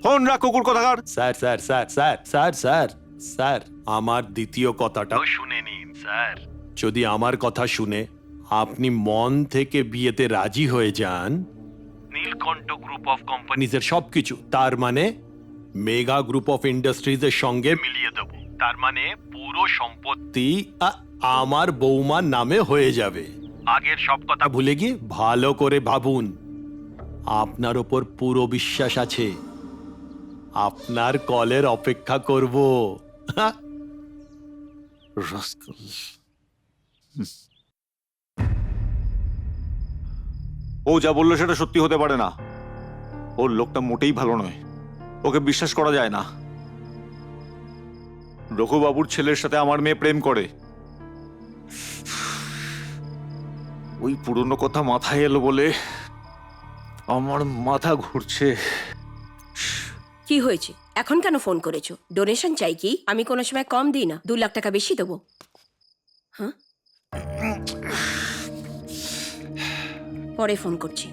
ফোন রাখ কুকুর কোথাকার। Sir sir sir sir sir sir sir আমার দ্বিতীয় কথাটাও শুনে নিন স্যার। যদি আমার কথা শুনে আপনি মন থেকে বিয়েতে রাজি হয়ে যান, নীলকণ্ঠ গ্রুপ অফ কোম্পানিজের সবকিছু, তার মানে মেগা গ্রুপ অফ ইন্ডাস্ট্রিজের সঙ্গে মিলিয়ে দেব। তার মানে পুরো সম্পত্তি আমার বৌমার নামে হয়ে যাবে। আগের সব কথা ভুলে গিয়ে ভালো করে ভাবুন, আপনার ওপর পুরো বিশ্বাস আছে, আপনার কলের অপেক্ষা করব। ও যা বললো সেটা সত্যি হতে পারে না। ওর লোকটা মোটেই ভালো নয়, ওকে বিশ্বাস করা যায় না। রঘুবাবুর ছেলের সাথে আমার মেয়ে প্রেম করে, ওই পুরনো কথা মাথায় এলো বলে আমার মাথা ঘুরছে। কি হয়েছে? এখন কেন ফোন করেছো? ডোনেশন চাই কি? আমি কোনো সময় কম দিই না, 2 লাখ টাকা বেশি দেবো। হ্যাঁ, পরে ফোন করছি।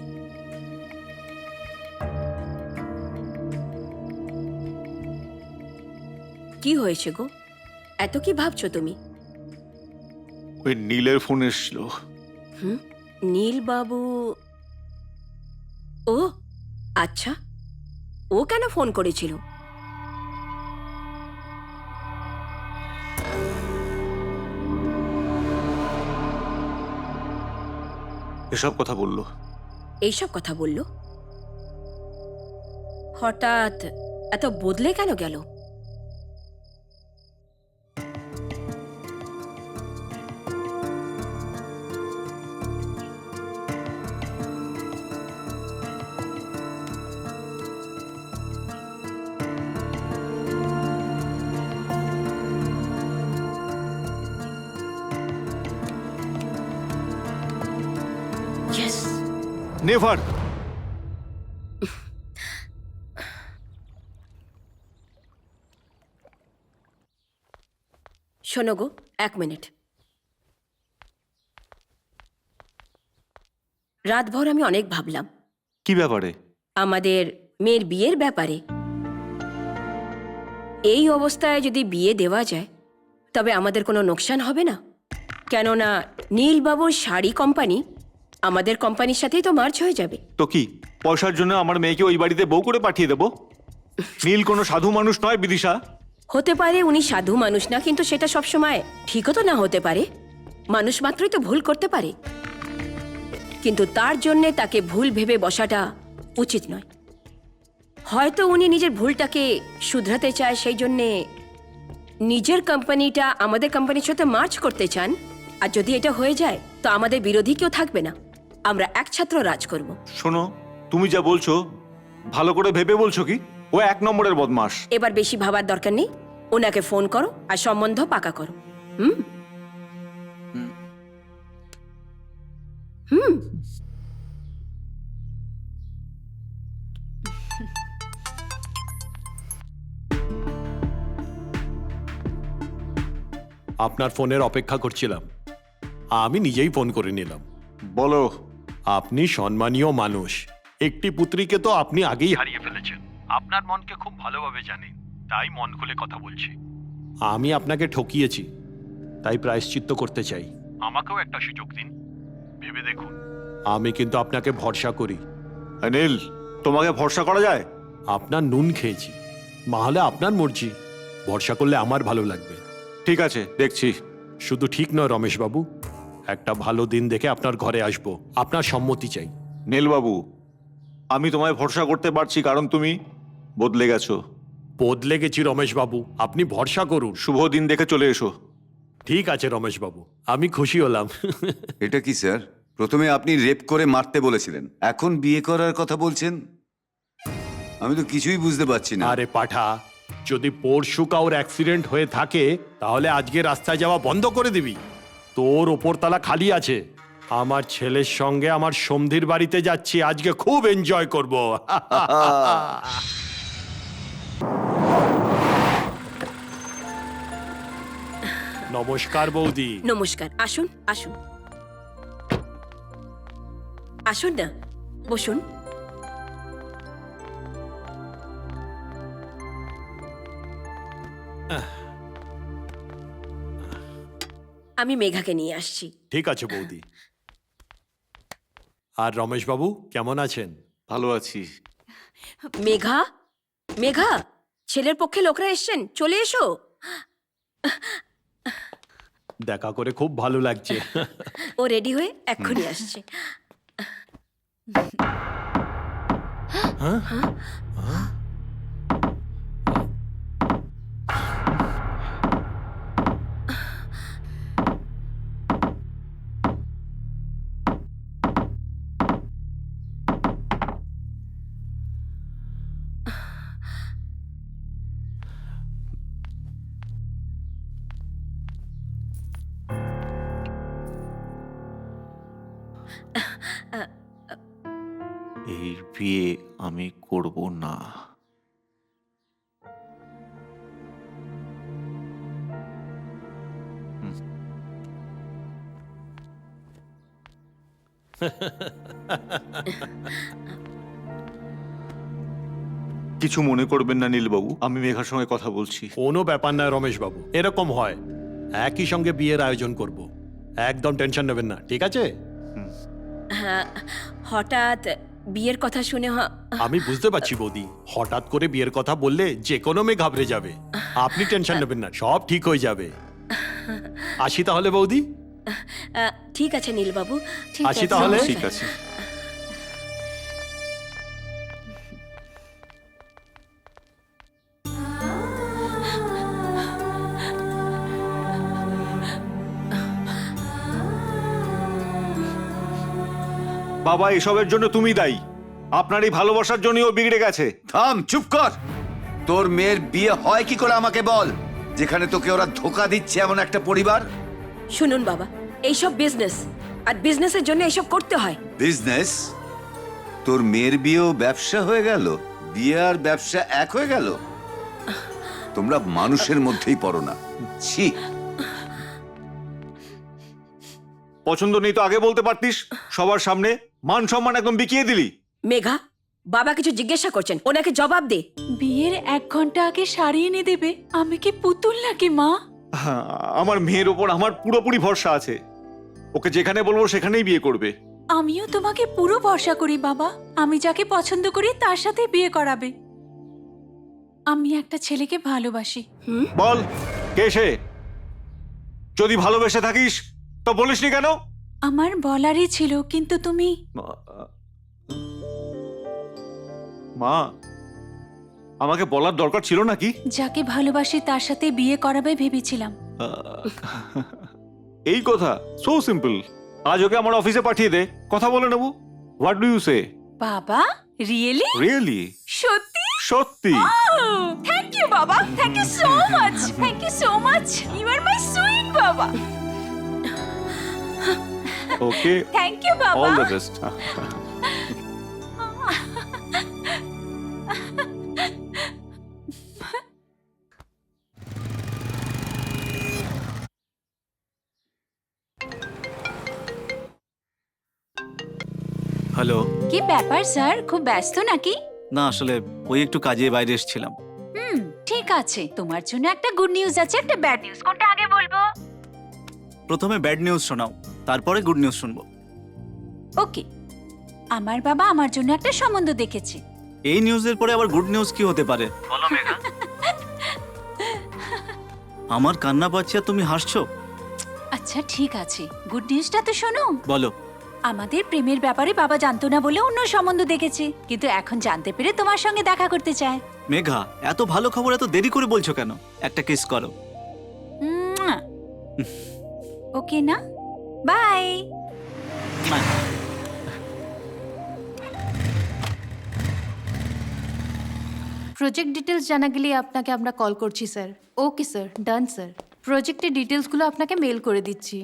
কি হয়েছে গো? এত কি ভাবছো তুমি? ওই নীলের ফোন এসছিল। নীল বাবু? ও আচ্ছা, ও কেন ফোন করেছিল? এসব কথা বললো? এইসব কথা বললো? হঠাৎ এত বদলে কেন গেল? নেভার। শোনো গো, 1 মিনিট। রাতভর আমি অনেক ভাবলাম। কি ব্যাপারে? আমাদের মেয়ের বিয়ের ব্যাপারে। এই অবস্থায় যদি বিয়ে দেওয়া যায় তবে আমাদের কোনো লোকসান হবে না, কেননা নীলবাবুর শাড়ি কোম্পানি আমাদের কোম্পানির সাথেই তো মার্চ হয়ে যাবে। তো কি পয়সার জন্য আমার মেয়েকে ওই বাড়িতে বউ করে পাঠিয়ে দেবো? নীল কোনো সাধু মানুষ নয় বিদিশা। হতে পারে উনি সাধু মানুষ না, কিন্তু সেটা সবসময় ঠিকও তো না হতে পারে। মানুষ মাত্রই তো ভুল করতে পারে, কিন্তু তার জন্যে তাকে ভুল ভেবে বসাটা উচিত নয়। হয়তো উনি নিজের ভুলটাকে শুধরাতে চায়, সেই জন্যে নিজের কোম্পানিটা আমাদের কোম্পানির সাথে মার্চ করতে চান। আর যদি এটা হয়ে যায় তো আমাদের বিরোধী কেউ থাকবে না, আমরা একছত্র রাজ করব। শোনো, তুমি যা বলছো ভালো করে ভেবে বলছো কি? ও 1 নম্বরের বদমাস। এবার বেশি ভাবার দরকার নেই, ওনাকে ফোন করো আর সম্বন্ধ পাকা করো। হুম হুম আপনার ফোনের অপেক্ষা করছিলাম, আমি নিজেই ফোন করে নিলাম। বলো। আপনি সম্মানীয় মানুষ, একটি পুত্রীকে তো আপনি আগেই হারিয়ে ফেলেছেন। আপনার মনকে খুব ভালোভাবে জানি, তাই মন খুলে কথা বলছি। আমি আপনাকে ঠকিয়েছি, তাই প্রায়শ্চিত্ত করতে চাই। আমাকেও একটা সুযোগ দিন, ভেবে দেখুন। আমি কিন্তু আপনাকে ভরসা করি। নীল, তোমাকে ভরসা করা যায়? আপনার নুন খেয়েছি, মাহলে আপনার মর্জি। ভরসা করলে আমার ভালো লাগবে। ঠিক আছে, দেখছি। শুধু ঠিক নয় রমেশ বাবু, একটা ভালো দিন দেখে আপনার ঘরে আসবো, আপনার সম্মতি চাই। নীলবাবু, আমি তোমায় ভরসা করতে পারছি কারণ তুমি বদলে গেছো। বদলে গেছি রমেশ বাবু, আপনি ভরসা করুন। শুভ দিন দেখে চলে এসো। ঠিক আছে রমেশ বাবু, আমি খুশি হলাম। এটা কি স্যার? প্রথমে আপনি রেপ করে মারতে বলেছিলেন, এখন বিয়ে করার কথা বলছেন। আমি তো কিছুই বুঝতে পারছি না। আরে পাঠা, যদি পরশু কাউর অ্যাক্সিডেন্ট হয়ে থাকে তাহলে আজকে রাস্তায় যাওয়া বন্ধ করে দিবি। তোর ওপরতলা খালি আছে। আমার ছেলের সঙ্গে আমার সমধির বাড়িতে যাচ্ছি, আজকে খুব এনজয় করব। নমস্কার বৌদি। নমস্কার, আসুন আসুন আসুন না, বসুন। আমি মেঘাকে নিয়ে আসছি। ঠিক আছে বৌদি। আর রমেশ বাবু কেমন আছেন? ভালো আছি। মেঘা, মেঘা, ছেলের পক্ষে লোকরা এসছেন, চলে এসো। দেখা করে খুব ভালো লাগছে। ও রেডি হয়ে এক্ষুনি আসছে। এই বিয়ে আমি করব না। কিছু মনে করবেন না নীলবাবু, আমি মেঘার সঙ্গে কথা বলছি। কোনো ব্যাপার নয় রমেশ বাবু, এরকম হয়। একই সঙ্গে বিয়ের আয়োজন করব, একদম টেনশন নেবেন না, ঠিক আছে? হ্যাঁ, হঠাৎ বিয়ের কথা শুনে আমি বুঝতে পারছি বৌদি, হঠাৎ করে বিয়ের কথা বললে যে কোনো মেয়ে ঘাবড়ে যাবে। আপনি টেনশন নেবেন না, সব ঠিক হয়ে যাবে। আসি তাহলে বৌদি। ঠিক আছে নীলবাবু, আসি তাহলে। ঠিক আছে। বাবা, এসবের জন্য তুমি দায়ী। আপনার এই ভালোবাসার জন্যই ও বিগড়ে গেছে। থাম, চুপ কর। তোর মেয়ের বিয়ে হয় কি করে আমাকে বল, যেখানে তোকে ওরা ধোকা দিচ্ছে এমন একটা পরিবার। শুনুন বাবা, এইসব বিজনেস, আর বিজনেসের জন্য এইসব করতে হয়। বিজনেস? তোর মেয়ের বিয়েও ব্যবসা হয়ে গেল? বিয়ে আর ব্যবসা এক হয়ে গেল? তোমরা মানুষের মধ্যেই পড়ো না। ছি। পছন্দ নেই তো আগে বলতে পারতিস। সবার সামনে মান সম্মান একদম বিকিয়ে দিলি। মেঘা, বাবা কিছু জিজ্ঞাসা করছেন, ওনাকে জবাব দে। বিয়ের 1 ঘন্টা আগে শাড়ি এনে দেবে? আমি কি পুতুল নাকি মা? হ্যাঁ, আমার মেয়ের ওপর আমার পুরোপুরি ভরসা আছে। ওকে যেখানে বলবো সেখানেই বিয়ে করবে। আমিও তোমাকে পুরো ভরসা করি বাবা। আমি যাকে পছন্দ করি তার সাথে বিয়ে করাবে। আমি একটা ছেলেকে ভালোবাসি। বল কে সে? যদি ভালোবেসে থাকিস তো বলিসনি কেন? আমার বলারই ছিল, কিন্তু তুমি মা, আমাকে বলার দরকার ছিল নাকি? যাকে ভালোবাসি তার সাথে বিয়ে করাবে ভেবেছিলাম। এই কথা, সো সিম্পল। আজ ওকে আমার অফিসে পাঠিয়ে দে, কথা বলে নেবো। What do you say? বাবা, রিয়েলি? রিয়েলি? সত্যি? সত্যি? থ্যাংক ইউ বাবা, thank you so much, thank you so much, you are my sweet বাবা। ওকে, থ্যাংক ইউ বাবা। All the best. হ্যালো। কি ব্যাপার স্যার, খুব ব্যস্ত নাকি? না, আসলে ওই একটু কাজে বাইরে এসেছিলাম। ঠিক আছে, তোমার জন্য একটা গুড নিউজ আছে, একটা ব্যাড নিউজ। কোনটা আগে বলবো? প্রথমে ব্যাড নিউজ শোনাও, তারপরে গুড নিউজ শুনবো। ওকে, আমার বাবা আমার জন্য একটা সম্বন্ধ দেখেছে। এই নিউজের পরে আবার গুড নিউজ কি হতে পারে? বলো মেঘা। আমার কান্না পাচ্ছে আর তুমি হাসছো। আচ্ছা ঠিক আছে, গুড নিউজটা তো শোনো। বলো। আমাদের প্রেমের ব্যাপারে বাবা জানতো না বলে অন্য সম্বন্ধ দেখেছে, কিন্তু এখন জানতে পেরে তোমার সঙ্গে দেখা করতে চায়। মেঘা, এত ভালো খবর এত দেরি করে বলছো কেন? একটা কিস করো। ওকে না, বাই। প্রজেক্ট ডিটেলস জানা গেলে আপনাকে আমরা কল করছি sir. Okay sir, done sir. প্রজেক্টের ডিটেলসগুলো আপনাকে মেল করে দিচ্ছি।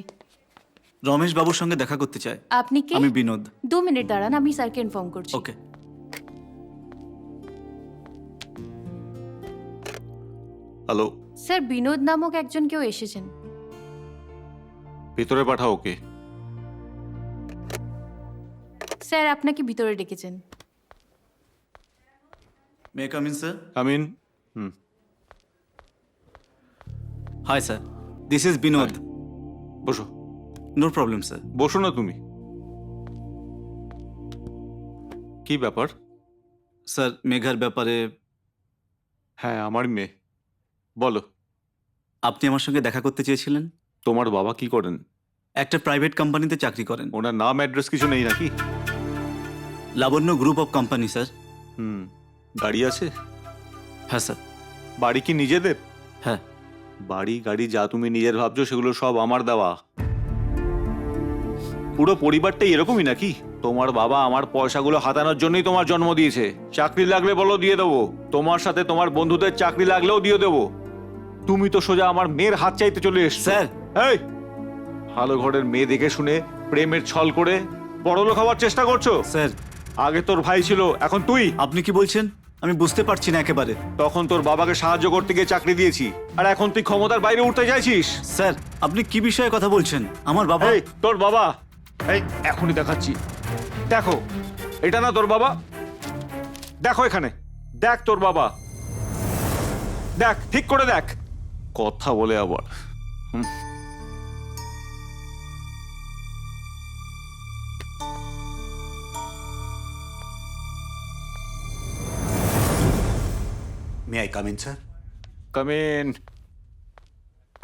রমেশ বাবুর সঙ্গে দেখা করতে চাই। আপনি কে? আমি বিনোদ। 2 মিনিট দাঁড়ান, আমি স্যারকে ইনফর্ম করছি। ওকে। হ্যালো স্যার, বিনোদ নামক একজন কেউ এসেছেন। ভিতরে পাঠাও ওকে। স্যার আপনাকে ভিতরে ডেকেছেন। May come in sir? Come in. Hi sir, this is Binod. বসো। No problem sir. বসো না তুমি। কি ব্যাপার? স্যার, মেঘার ব্যাপারে। হ্যাঁ, আমার মেয়ে। বলো। আপনি আমার সঙ্গে দেখা করতে চেয়েছিলেন। তোমার বাবা কি করেন? একটা প্রাইভেট কোম্পানিতে চাকরি করেন। ওনার নাম অ্যাড্রেস কিছু নেই নাকি? লাবণ্য গ্রুপ অফ কোম্পানি স্যার। গাড়ি আছে? হ্যাঁ স্যার। বাড়ি কি নিজেদের? হ্যাঁ। বাড়ি গাড়ি যা তুমি নিজের ভাবছো সেগুলো সব আমার দেওয়া। পুরো পরিবারটাই এরকমই নাকি? তোমার বাবা আমার পয়সাগুলো হাতানোর জন্যই তোমার জন্ম দিয়েছে। চাকরি লাগলে বলো, দিয়ে দেবো। তোমার সাথে তোমার বন্ধুদের চাকরি লাগলেও দিয়ে দেবো। তুমি তো সোজা আমার মেয়ের হাত চাইতে চলে এসছো। স্যার, এই ভালো ঘরের মেয়ে দেখে শুনে প্রেমের ছল করে বড়লোক হওয়ার চেষ্টা করছো। স্যার, আগে তোর ভাই ছিল, এখন তুই। আপনি কি বলছেন? আমি বুঝতে পারছি না একেবারে। তখন তোর বাবাকে সাহায্য করতে গিয়ে চাকরি দিয়েছি, আর এখন তুই ক্ষমতার বাইরে উঠতে চাইছিস। স্যার, আপনি কি বিষয়ে কথা বলছেন? আমার বাবা। এই তোর বাবা। এই এখনই দেখাচ্ছি। দেখো, এটা না তোর বাবা? দেখো এখানে, দেখ তোর বাবা, দেখ, ঠিক করে দেখ। কথা বলে আবার। May I come in sir? Come in.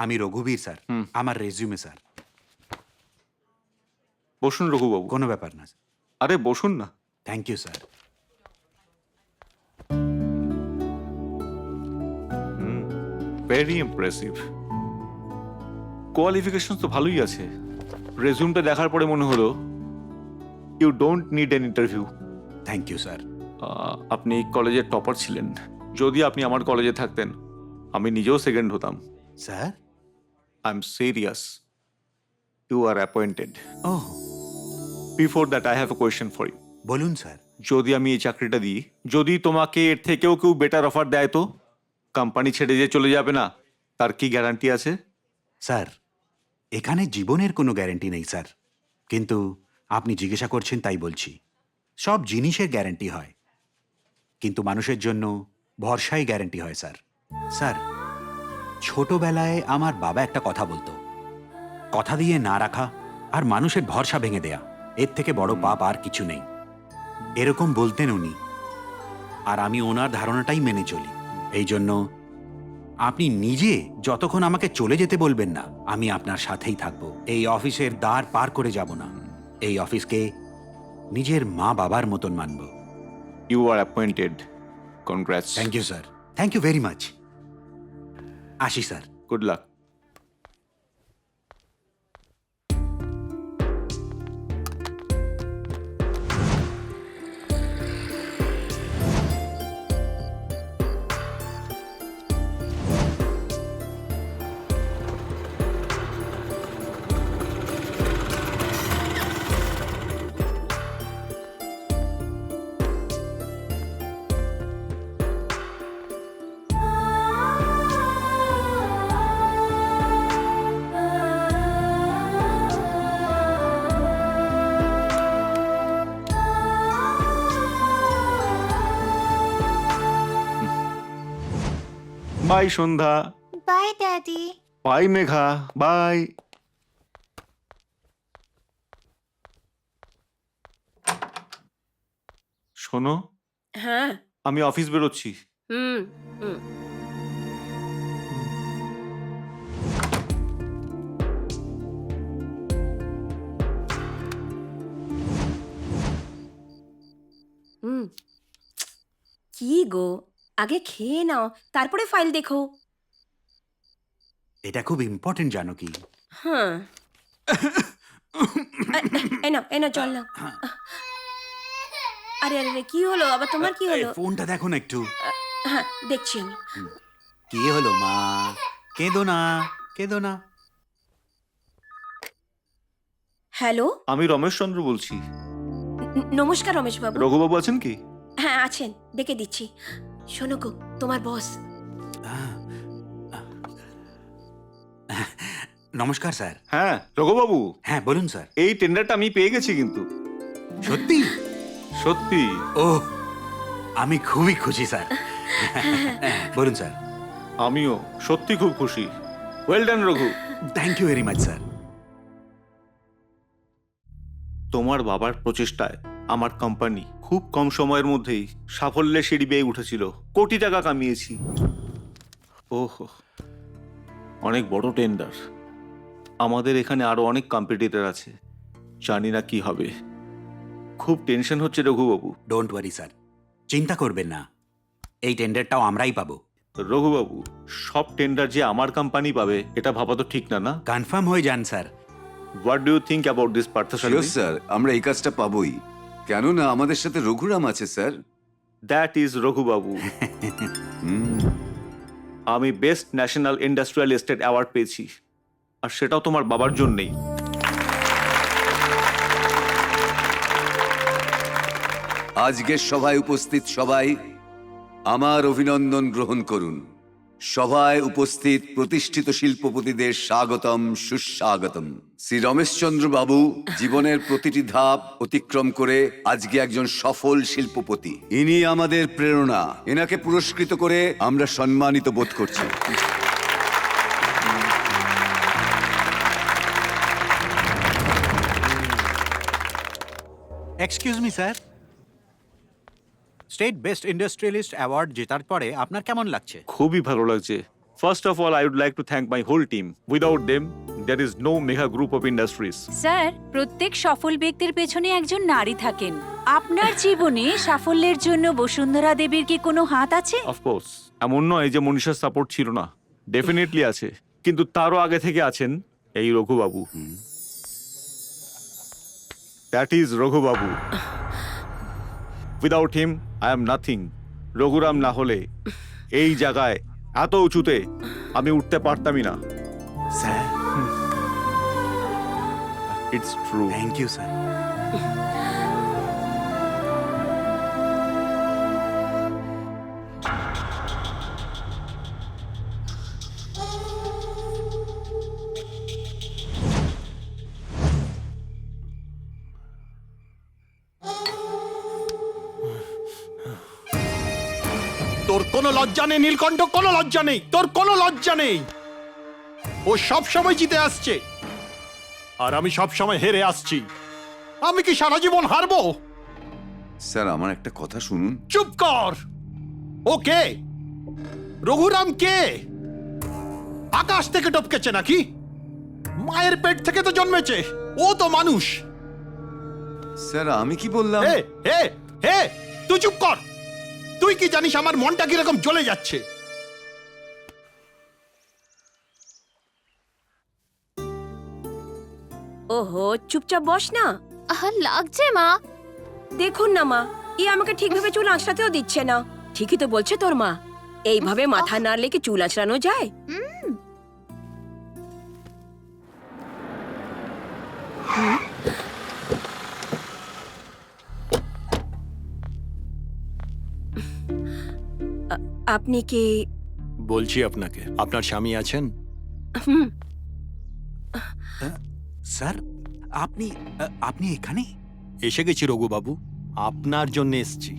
আমি রঘুবীর স্যার, আমার রেজিউমে স্যার। বসুন রঘুবাবু। কোনো ব্যাপার না। আরে বসুন না। Thank you sir. Very impressive. Qualification তো ভালোই আছে। রেজিউমটা দেখার পরে মনে হলো you don't need an interview. Thank you sir. আপনি কলেজের টপার ছিলেন। যদি আপনি আমার কলেজে থাকতেন, আমি নিজেও সেকেন্ড হতাম। Sir, I am serious. You are appointed. Oh, before that I have a question for you. বলুন স্যার। যদি আমি এই চাকরিটা দিই, যদি তোমাকে এর থেকেও কেউ বেটার অফার দেয়, তো কোম্পানি ছেড়ে যে চলে যাবে না, তার কি গ্যারান্টি আছে? স্যার, এখানে জীবনের কোনো গ্যারান্টি নেই স্যার, কিন্তু আপনি জিজ্ঞাসা করছেন তাই বলছি। সব জিনিসের গ্যারান্টি হয়, কিন্তু মানুষের জন্য ভরসাই গ্যারান্টি হয় স্যার। স্যার, ছোটবেলায় আমার বাবা একটা কথা বলতো, কথা দিয়ে না রাখা আর মানুষের ভরসা ভেঙে দেয়া, এর থেকে বড় পাপ আর কিছু নেই। এরকম বলতেন উনি, আর আমি ওনার ধারণাটাই মেনে চলি। এই জন্য আপনি নিজে যতক্ষণ আমাকে চলে যেতে বলবেন না, আমি আপনার সাথেই থাকব। এই অফিসের দ্বার পার করে যাব না। এই অফিসকে নিজের মা বাবার মতন মানব। You are appointed. Congrats. Thank you sir, thank you very much. আসি sir. Good luck. Bye Sandhya. Bye daddy. Bye Megha. Bye. শোনো, হ্যাঁ। আমি অফিস বেরোচ্ছি। হুম হুম। হুম। কি গো, আগে খেয়ে নাও, তারপরে ফাইল দেখো। এটা খুব ইম্পর্টেন্ট, জানো কি? হ্যাঁ। এ না চল না। আরে আরে আরে, কি হলো আবার, তোমার কি হলো? ফোনটা দেখো না একটু। হ্যাঁ দেখছি আমি। কি হলো মা? কেঁদো না, কেঁদো না। হ্যালো, আমি রমেশ চন্দ্র বলছি। নমস্কার রমেশ বাবু। রঘুবাবু আছেন কি? হ্যাঁ আছেন, ডেকে দিচ্ছি। শোনো গো, তোমার বস। নমস্কার স্যার। হ্যাঁ রঘুবাবু। হ্যাঁ বলুন স্যার। এই টেন্ডারটা আমি পেয়ে গেছি কিন্তু। সত্যি? সত্যি। ও, আমি খুবই খুশি স্যার। বলুন স্যার। আমিও সত্যি খুব খুশি। Well done Raghu. Thank you very much sir. তোমার বাবার প্রচেষ্টায় আমার কোম্পানি খুব কম সময়ের মধ্যেই সাফল্যের সিঁড়ি বেয়ে উঠেছিল। কোটি টাকা কামিয়েছি। ওহো, অনেক বড় টেন্ডার। আমাদের এখানে আরো অনেক কম্পিটিটর আছে, জানি না কি হবে। খুব টেনশন হচ্ছে রঘুবাবু। ডোন্ট ওয়ারি স্যার, চিন্তা করবেন না, এই টেন্ডারটাও আমরাই পাবো। রঘুবাবু, সব টেন্ডার যে আমার কোম্পানি পাবে এটা ভাবা তো ঠিক না, না? কনফার্ম হয়ে যান sir. What do you think about this Parthasarathi? Sir, আমরা এই কাজটা পাবোই। কেননা আমাদের সাথে রঘুরাম আছে স্যার। That is Raghubabu. আমি best national industrial estate award পেয়েছি, আর সেটাও তোমার বাবার জন্যই। আজকের সভায় উপস্থিত সবাই আমার অভিনন্দন গ্রহণ করুন। সভায় উপস্থিত প্রতিষ্ঠিত শিল্পপতিদের স্বাগতম, সুস্বাগতম। শ্রী রমেশচন্দ্র বাবু জীবনের প্রতিটি ধাপ অতিক্রম করে আজকে একজন সফল শিল্পপতি। ইনি আমাদের প্রেরণা। এনাকে পুরস্কৃত করে আমরা সম্মানিত বোধ করছি। Excuse me sir, state best industrialist award জেতার পরে আপনার কেমন লাগছে? খুবই ভালো লাগছে। First of all, I would like to thank my whole team. Without them there is no mega group of industries. Sir, প্রত্যেক সফল ব্যক্তির পেছনে একজন নারী থাকেন। আপনার জীবনে সাফল্যের জন্য বসুন্ধরা দেবীর কি কোনো হাত আছে? অফকোর্স, এমন নয় যে মনীষার সাপোর্ট ছিল না, ডেফিনেটলি আছে। কিন্তু তারও আগে থেকে আছেন এই Raghubabu. That is Raghubabu. Without him I am nothing. Raghuram না হলে এই জায়গায় এত উঁচুতে আমি উঠতে পারতামই না। Sir, it's true. Thank you sir. তোর কোনো লজ্জা নেই নীলকণ্ঠ, কোনো লজ্জা নেই, তোর কোনো লজ্জা নেই। ও সব সময় জিতে আসছে আর আমি সব সময় হেরে আসছি। আমি কি সারা জীবন হারবো? স্যার, আমার একটা কথা শুনুন। চুপ কর। ওকে, রঘুরাম কে? আকাশ থেকে টপকেছে নাকি? মায়ের পেট থেকে তো জন্মেছে, ও তো মানুষ। স্যার আমি কি বললাম? হে হে হে, তুই চুপ কর। তুই কি জানিস আমার মনটা কিরকম জ্বলে যাচ্ছে? ওহো, চুপচাপ বস না। আহা লাগছে মা। দেখুন না মা, ই আমাকে ঠিকভাবে চুল আঁচড়াতেও দিচ্ছে না। ঠিকই তো বলছে তোর মা, এইভাবে মাথা নাড়লে কি চুল আঁচড়ানো যায়? আপনি কি? বলছি আপনাকে, আপনার স্বামী আছেন? স্যার আপনি আপনি এখানে? এসে গেছি রঘুবাবু, আপনার জন্য এসছি।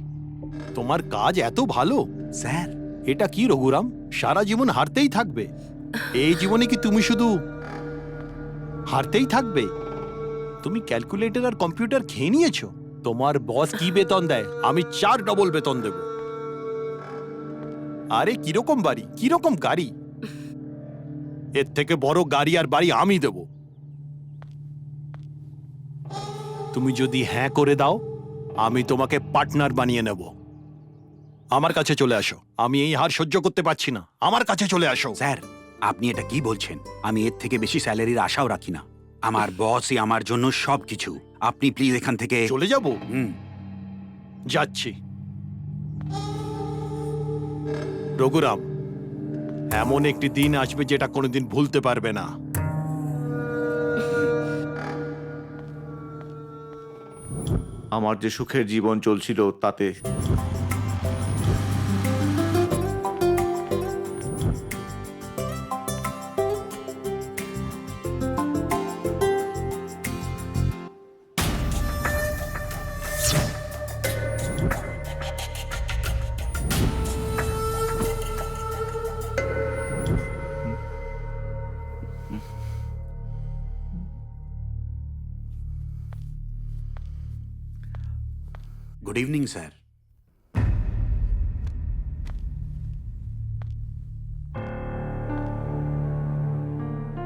তোমার কাজ এত ভালো। স্যার এটা কি রঘুরাম, সারা জীবন হারতেই থাকবে? এই জীবনে কি তুমি শুধু হারতেই থাকবে? তুমি ক্যালকুলেটর আর কম্পিউটার খেয়ে নিয়েছো? তোমার বস কি বেতন দেয়? আমি 4 ডবল বেতন দেব। আরে কিরকম বাড়ি, কিরকম গাড়ি? এর থেকে বড় গাড়ি আর বাড়ি আমি দেব। তুমি যদি হ্যাঁ করে দাও, আমি তোমাকে পার্টনার বানিয়ে নেব। আমার কাছে চলে আসো, আমি এই হার সহ্য করতে পারছি না। আমার কাছে চলে আসো। স্যার আপনি এটা কি বলছেন? আমি এর থেকে বেশি স্যালারির আশাও রাখি না। আমার বসই আমার জন্য সবকিছু। আপনি প্লিজ এখান থেকে চলে যাব? হুম। যাচ্ছি। রঘুরাম, এমন একটি দিন আসবে যেটা কোনোদিন ভুলতে পারবে না। আমার যে সুখের জীবন চলছিল তাতে গুড ইভিনিং স্যার।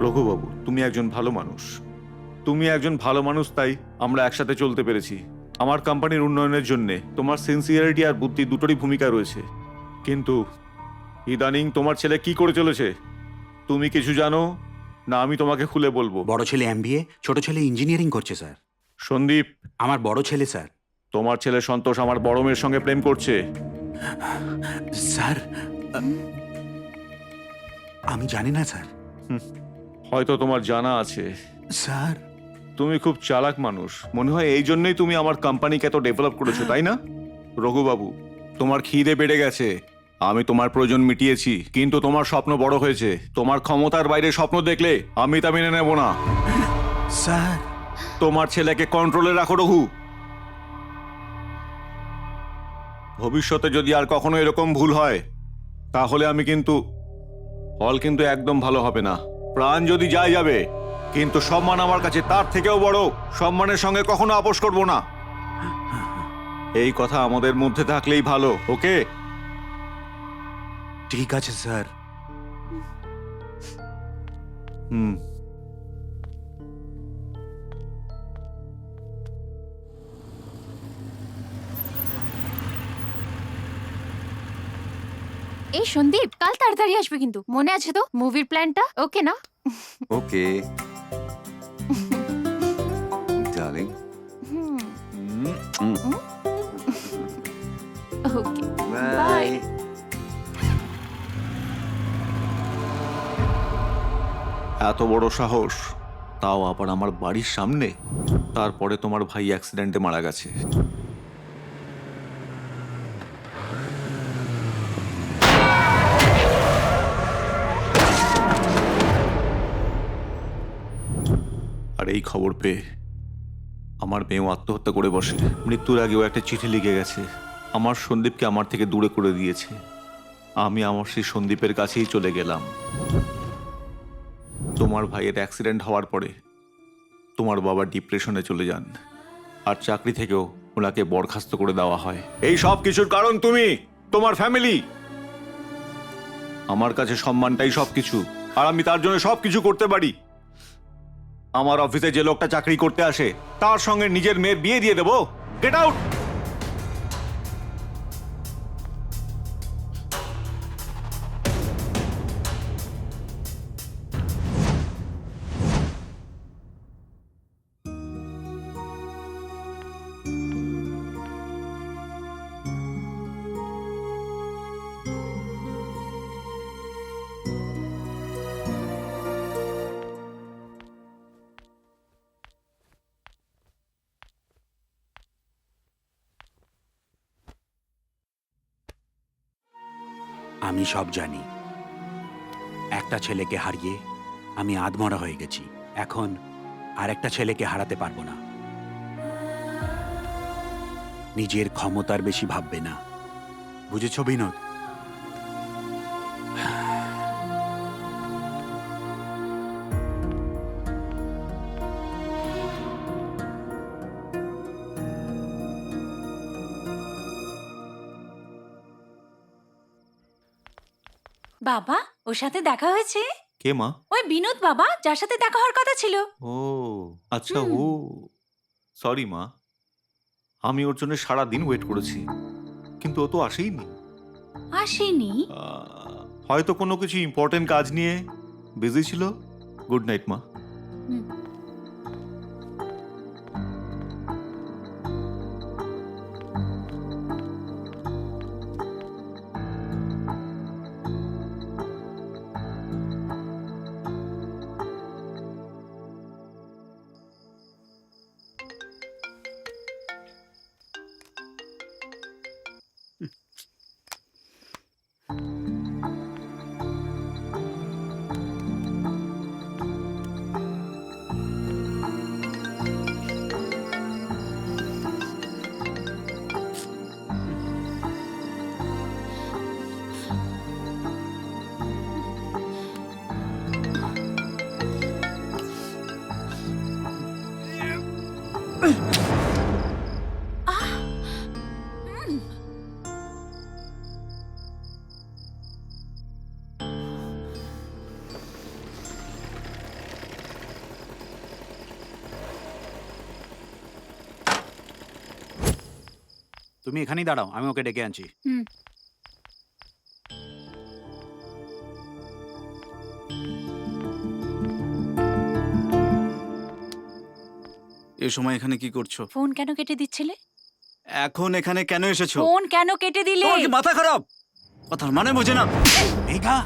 রঘুবাবু, তুমি একজন ভালো মানুষ। তুমি একজন ভালো মানুষ, তাই আমরা একসাথে চলতে পেরেছি। আমার কোম্পানির উন্নয়নের জন্য তোমার সিনসিয়ারিটি আর বুদ্ধি দুটোরই ভূমিকা রয়েছে। কিন্তু ইদানিং তোমার ছেলে কি করে চলেছে তুমি কিছু জানো না? আমি তোমাকে খুলে বলবো। বড় ছেলে এমবিএ, ছোট ছেলে ইঞ্জিনিয়ারিং করছে স্যার। সন্দীপ আমার বড় ছেলে স্যার। তোমার ছেলে সন্তোষ আমার বড় মেয়ের সঙ্গে প্রেম করছে। স্যার আমি জানি না স্যার। হয়তো তোমার জানা আছে। স্যার তুমি খুব চালাক মানুষ, মনে হয় এই জন্যই তুমি আমার কোম্পানিকে এত ডেভেলপ করেছো, তাই না? রঘুবাবু, তোমার খিদে বেড়ে গেছে, আমি তোমার প্রয়োজন মিটিয়েছি, কিন্তু তোমার স্বপ্ন বড় হয়েছে। তোমার ক্ষমতার বাইরে স্বপ্ন দেখলে আমি তা মেনে নেব না। স্যার তোমার ছেলেকে কন্ট্রোলে রাখো রঘু। ভবিষ্যতে যদি আর কখনো এরকম ভুল হয় তাহলে আমি কিন্তু ফল কিন্তু একদম ভালো হবে না। প্রাণ যদি যায় যাবে, কিন্তু সম্মান আমার কাছে তার থেকেও বড়। সম্মানের সঙ্গে কখনো আপোষ করব না। এই কথা আমাদের মধ্যে থাকলেই ভালো, ওকে? ঠিক আছে স্যার। হুম। এই সন্দীপ, কাল তাড়াতাড়ি আসবে কিন্তু, মনে আছে তো মুভির প্ল্যানটা? ওকে না? ওকে ডার্লিং। Okay bye. এত বড় সাহস, তাও আবার আমার বাড়ির সামনে। তারপরে তোমার ভাই অ্যাক্সিডেন্টে মারা গেছে। আর এই খবর পেয়ে আমার মেয়েও আত্মহত্যা করে বসে। মৃত্যুর আগেও একটা চিঠি লিখে গেছে, আমার সন্দীপকে আমার থেকে দূরে করে দিয়েছে। আমি আমার সেই সন্দীপের কাছেই চলে গেলাম। তোমার ভাইয়ের অ্যাক্সিডেন্ট হওয়ার পরে তোমার বাবা ডিপ্রেশনে চলে যান, আর চাকরি থেকেও ওনাকে বরখাস্ত করে দেওয়া হয়। এই সব কিছুর কারণ তুমি, তোমার ফ্যামিলি। আমার কাছে সম্মানটাই সবকিছু, আর আমি তার জন্য সবকিছু করতে পারি। আমার অফিসে যে লোকটা চাকরি করতে আসে তার সঙ্গে নিজের মেয়ের বিয়ে দিয়ে দেবো? Get out! আমি সব জানি। একটা ছেলেকে হারিয়ে আমি আধমরা হয়ে গেছি। এখন আরেকটা ছেলেকে হারাতে পারবো না। নিজের ক্ষমতার বেশি ভাববে না, বুঝেছো বিনোদ? বাবা, ওর সাথে দেখা হয়েছে? কে মা? ওই বিনোদ বাবা, যার সাথে দেখা হওয়ার কথা ছিল। ও আচ্ছা, ও সরি মা, আমি ওর জন্য সারা দিন ওয়েট করেছি, কিন্তু ও তো আসেইনি। আসেনি? হয়তো কোনো কিছু ইম্পর্টেন্ট কাজ নিয়ে বিজি ছিল। গুড নাইট মা। তুমি এখানেই দাঁড়াও, আমি ওকে ডেকে আনছি। এ সময় এখানে কি করছো? ফোন কেন কেটে দিচ্ছিলে? এখন এখানে কেন এসেছো? ফোন কেন কেটে দিলে? তোমার কি মাথা খারাপ? কথার মানে বোঝে না? মেঘা,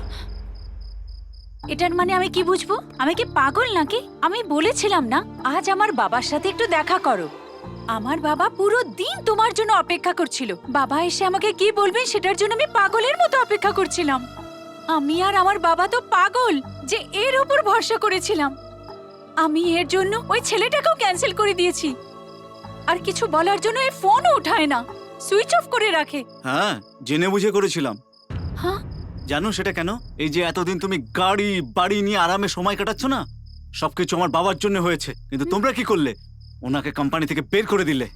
এটার মানে আমি কি বুঝবো? আমি কি পাগল নাকি? আমি বলেছিলাম না আজ আমার বাবার সাথে একটু দেখা করো। আমার বাবা পুরো দিন তোমার জন্য অপেক্ষা করছিল। বাবা এসে আমাকে কি বলবেন সেটার জন্য আমি পাগলের মতো অপেক্ষা করছিলাম। আমি আর আমার বাবা তো পাগল যে এর উপর ভরসা করেছিলাম। আমি এর জন্য ওই ছেলেটাকেও ক্যান্সেল করে দিয়েছি। আর কিছু বলার জন্য এই ফোনও উঠায় না, সুইচ অফ করে রাখে। হ্যাঁ, জেনে বুঝে করেছিলাম। হ্যাঁ, জানো সেটা কেন? এই যে এতদিন তুমি গাড়ি বাড়ি নিয়ে আরামে সময় কাটাচ্ছ না, সবকিছু আমার বাবার জন্য হয়েছে। কিন্তু তোমরা কি করলে? ওনাকে কোম্পানি থেকে বের করে দিলে।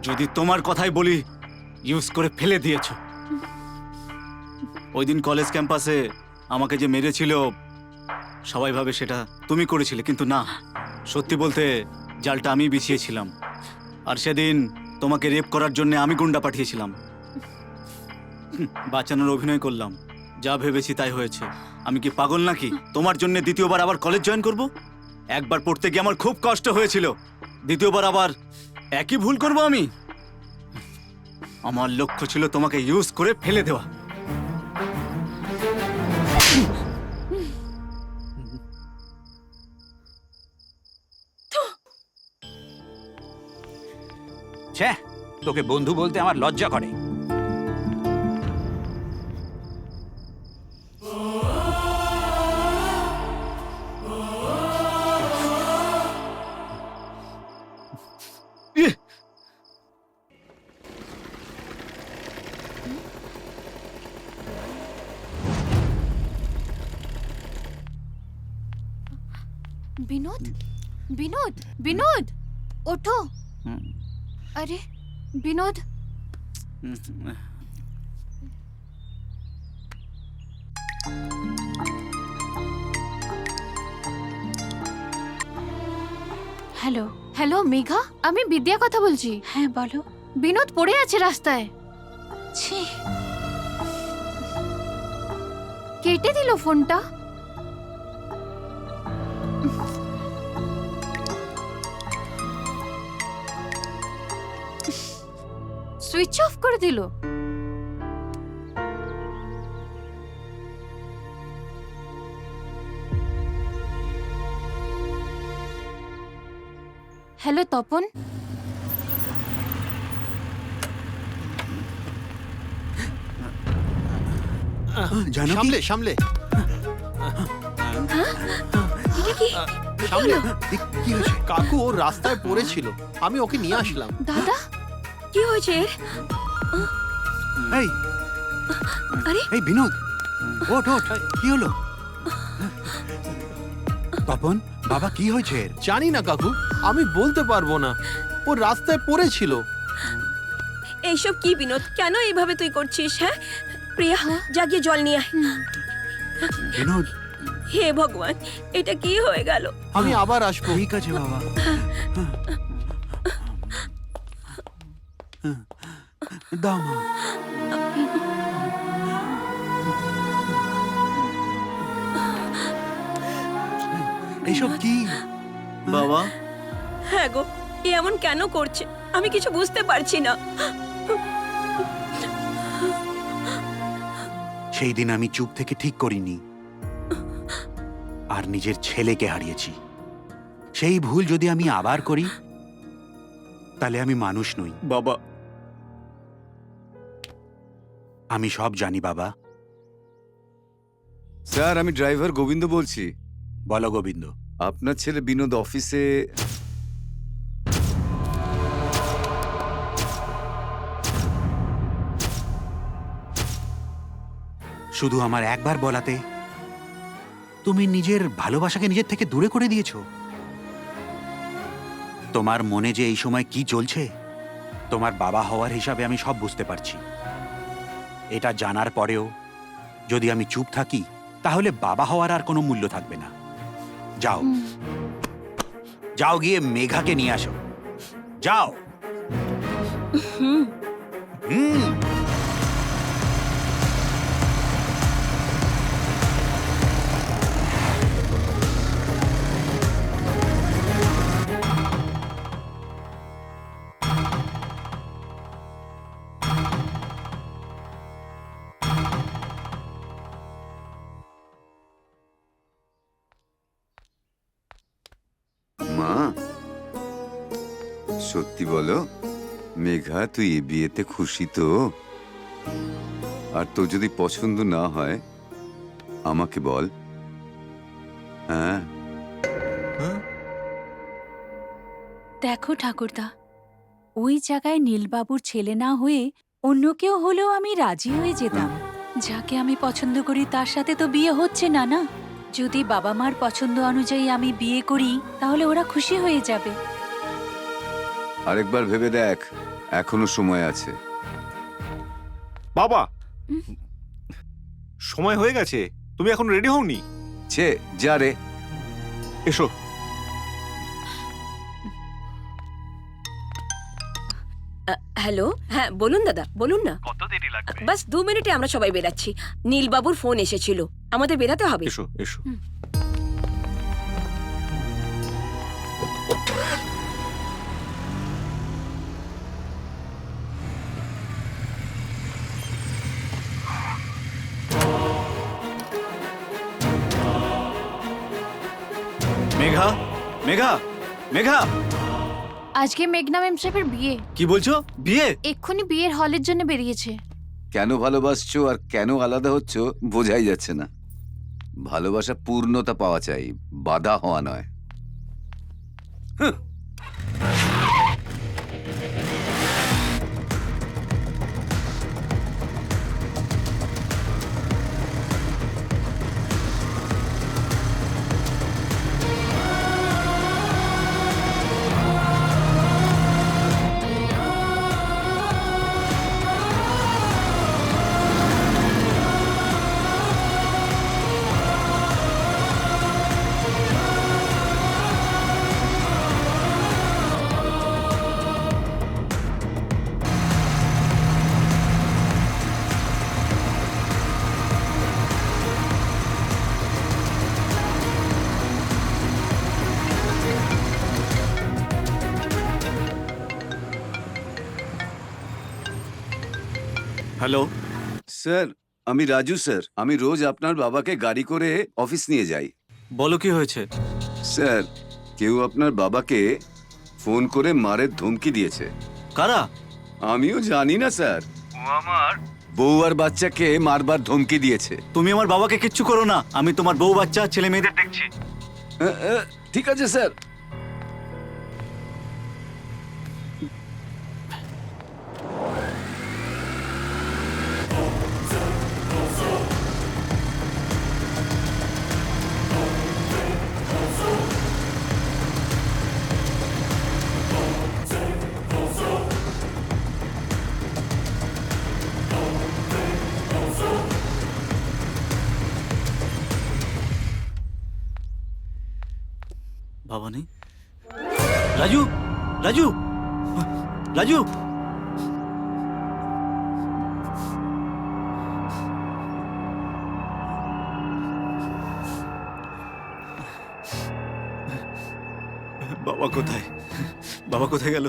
যদি তোমার কথাই বলি, ইউজ করে ফেলে দিয়েছো। ওই দিন কলেজ ক্যাম্পাসে আমাকে যে মেরেছিল, সবাই ভাবে সেটা তুমি করেছিলে, কিন্তু না, সত্যি বলতে জালটা আমি বিছিয়েছিলাম। আর সেদিন তোমাকে রেপ করার জন্য আমি গুন্ডা পাঠিয়েছিলাম। বাঁচানোর অভিনয় করলাম। যা ভেবেছি তাই হয়েছে। আমি কি পাগল নাকি তোমার জন্য দ্বিতীয়বার আবার কলেজ জয়েন করব? একবার পড়তে গিয়ে আমার খুব কষ্ট হয়েছিল, দ্বিতীয়বার আবার একই ভুল করব আমি? আমার লক্ষ্য ছিল তোমাকে ইউজ করে ফেলে দেওয়া। ছ্যা, তোকে বন্ধু বলতে আমার লজ্জা করে। বিনোদ, বিনোদ, বিনোদ, ওঠো। আরে বিনোদ, হ্যালো। হ্যালো মেঘা, আমি বিদ্যা কথা বলছি। হ্যাঁ বলো। বিনোদ পড়ে আছে রাস্তায়। ছি, কেটে দিল ফোনটা। সুইচ অফ করে দিল। হ্যালো তপন, সামলে সামলে সামলে। কি হয়েছে? কাকু ওর রাস্তায় পড়েছিল, আমি ওকে নিয়ে আসলাম। দাদা কি হয়েছে এর? এই আরে এই বিনোদ, ওঠ ওঠ, কি হলো? তপন বাবা, কি হয়েছে এর? জানি না কাকু, আমি বলতে পারবো না। ও রাস্তায় পড়েছিল। এইসব কি বিনোদ, কেন এইভাবে তুই করছিস? হ্যাঁ প্রিয়া, জাগিয়ে জল নিয়ে আয়। বিনোদ, হে ভগবান, এটা কি হয়ে গেল? আমি আবার আসবো। ঠিক আছে বাবা। দাও মা। এসব কি? বাবা, হ্যাঁ গো, এ এমন কেন করছে আমি কিছু বুঝতে পারছি না। সেই দিন আমি চুপ থেকে ঠিক করিনি, আর নিজের ছেলেকে হারিয়েছি। সেই ভুল যদি আমি আবার করি, তাহলে আমি মানুষ নই। বাবা, আমি সব জানি বাবা। স্যার, আমি ড্রাইভার গোবিন্দ বলছি। বলো গোবিন্দ। আপনার ছেলে বিনোদ অফিসে শুধু আমার একবার বলাতে তুমি নিজের ভালোবাসাকে নিজের থেকে দূরে করে দিয়েছো। তোমার মনে যে এই সময় কি চলছে, তোমার বাবা হওয়ার হিসাবে আমি সব বুঝতে পারছি। এটা জানার পরেও যদি আমি চুপ থাকি, তাহলে বাবা হওয়ার আর কোনো মূল্য থাকবে না। যাও, যাও গিয়ে মেঘাকে নিয়ে আসো। যাও। হুম। মা, সত্যি বলো, মেঘা তুই এ বিয়েতে খুশি তো? আর তোর যদি পছন্দ না হয় আমাকে বল। হ্যাঁ, দেখো ঠাকুরদা, ওই জায়গায় নীলবাবুর ছেলে না হয়ে অন্য কেউ হলেও আমি রাজি হয়ে যেতাম। যাকে আমি পছন্দ করি তার সাথে তো বিয়ে হচ্ছে না, না? যদি বাবা মার পছন্দ অনুযায়ী আমি বিয়ে করি, তাহলে ওরা খুশি হয়ে যাবে। আরেকবার ভেবে দেখ, এখনো সময় আছে। বাবা, সময় হয়ে গেছে, তুমি এখন রেডি হওনি? ছে যা রে। এসো। হ্যালো, হ্যাঁ বলুন দাদা, বলুন না। কত দেরি লাগবে? বাস 2 মিনিটে আমরা সবাই বেরাচ্ছি। নীলবাবুর ফোন এসেছিল, আমাদের বেরাতে হবে। এসো এসো। মেঘা, মেঘা, মেঘা। আজকে মেঘনা ম্যাম সাহেবের বিয়ে। কি বলছো? বিয়ে? এক্ষুনি বিয়ের হলের জন্য বেরিয়েছে। কেন ভালোবাসছো আর কেন আলাদা হচ্ছ বোঝাই যাচ্ছে না। ভালোবাসা পূর্ণতা পাওয়া চাই, বাধা হওয়া নয়। হ্যালো, স্যার আমি রাজু স্যার। আমি রোজ আপনার বাবাকে গাড়ি করে অফিস নিয়ে যাই। বলো কি হয়েছে? স্যার কেউ আপনার বাবাকে ফোন করে মারের ধমকি দিয়েছে। কারা? আমিও জানি না স্যার। ও আমার বউ আর বাচ্চাকে মারবার ধমকি দিয়েছে। তুমি আমার বাবাকে কিচ্ছু করো না, আমি তোমার বউ বাচ্চা ছেলে মেয়েদের দেখছি। ঠিক আছে স্যার। বাবা নেই? রাজু, রাজু, রাজু! বাবা কোথায়? বাবা কোথায় গেল?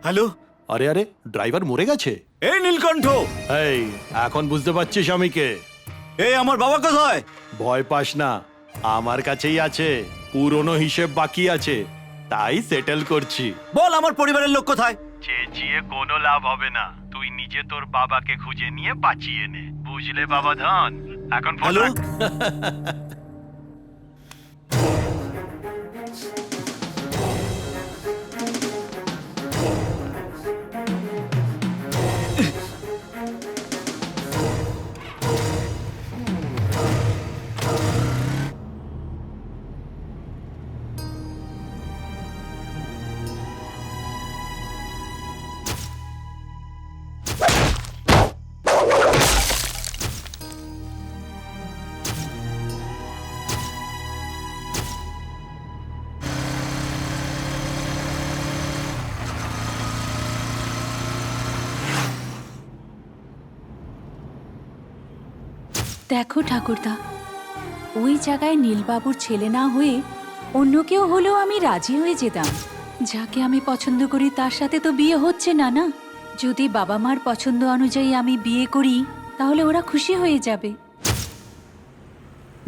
হ্যালো? আরে আরে, ড্রাইভার মরে গেছে? এই নীলকণ্ঠ! এই, এখন বুঝতে পারছিস আমি কে? এই আমার বাবা কোথায়? ভয় পাস না, আমার কাছেই আছে। পুরনো হিসেব বাকি আছে, তাই সেটেল করছি। বল আমার পরিবারের লোক কোথায়? চেঁচিয়ে কোনো লাভ হবে না, তুই নিজে তোর বাবাকে খুঁজে নিয়ে বাঁচিয়ে নে, বুঝলে বাবা ধন? এখন হ্যালো? দেখো ঠাকুরদা, ওই জায়গায় নীলবাবুর ছেলে না হয়ে অন্য কেউ হলেও আমি রাজি হয়ে যেতাম। যাকে আমি পছন্দ করি তার সাথে তো বিয়ে হচ্ছে না, না? যদি বাবা মার পছন্দ অনুযায়ী আমি বিয়ে করি তাহলে ওরা খুশি হয়ে যাবে।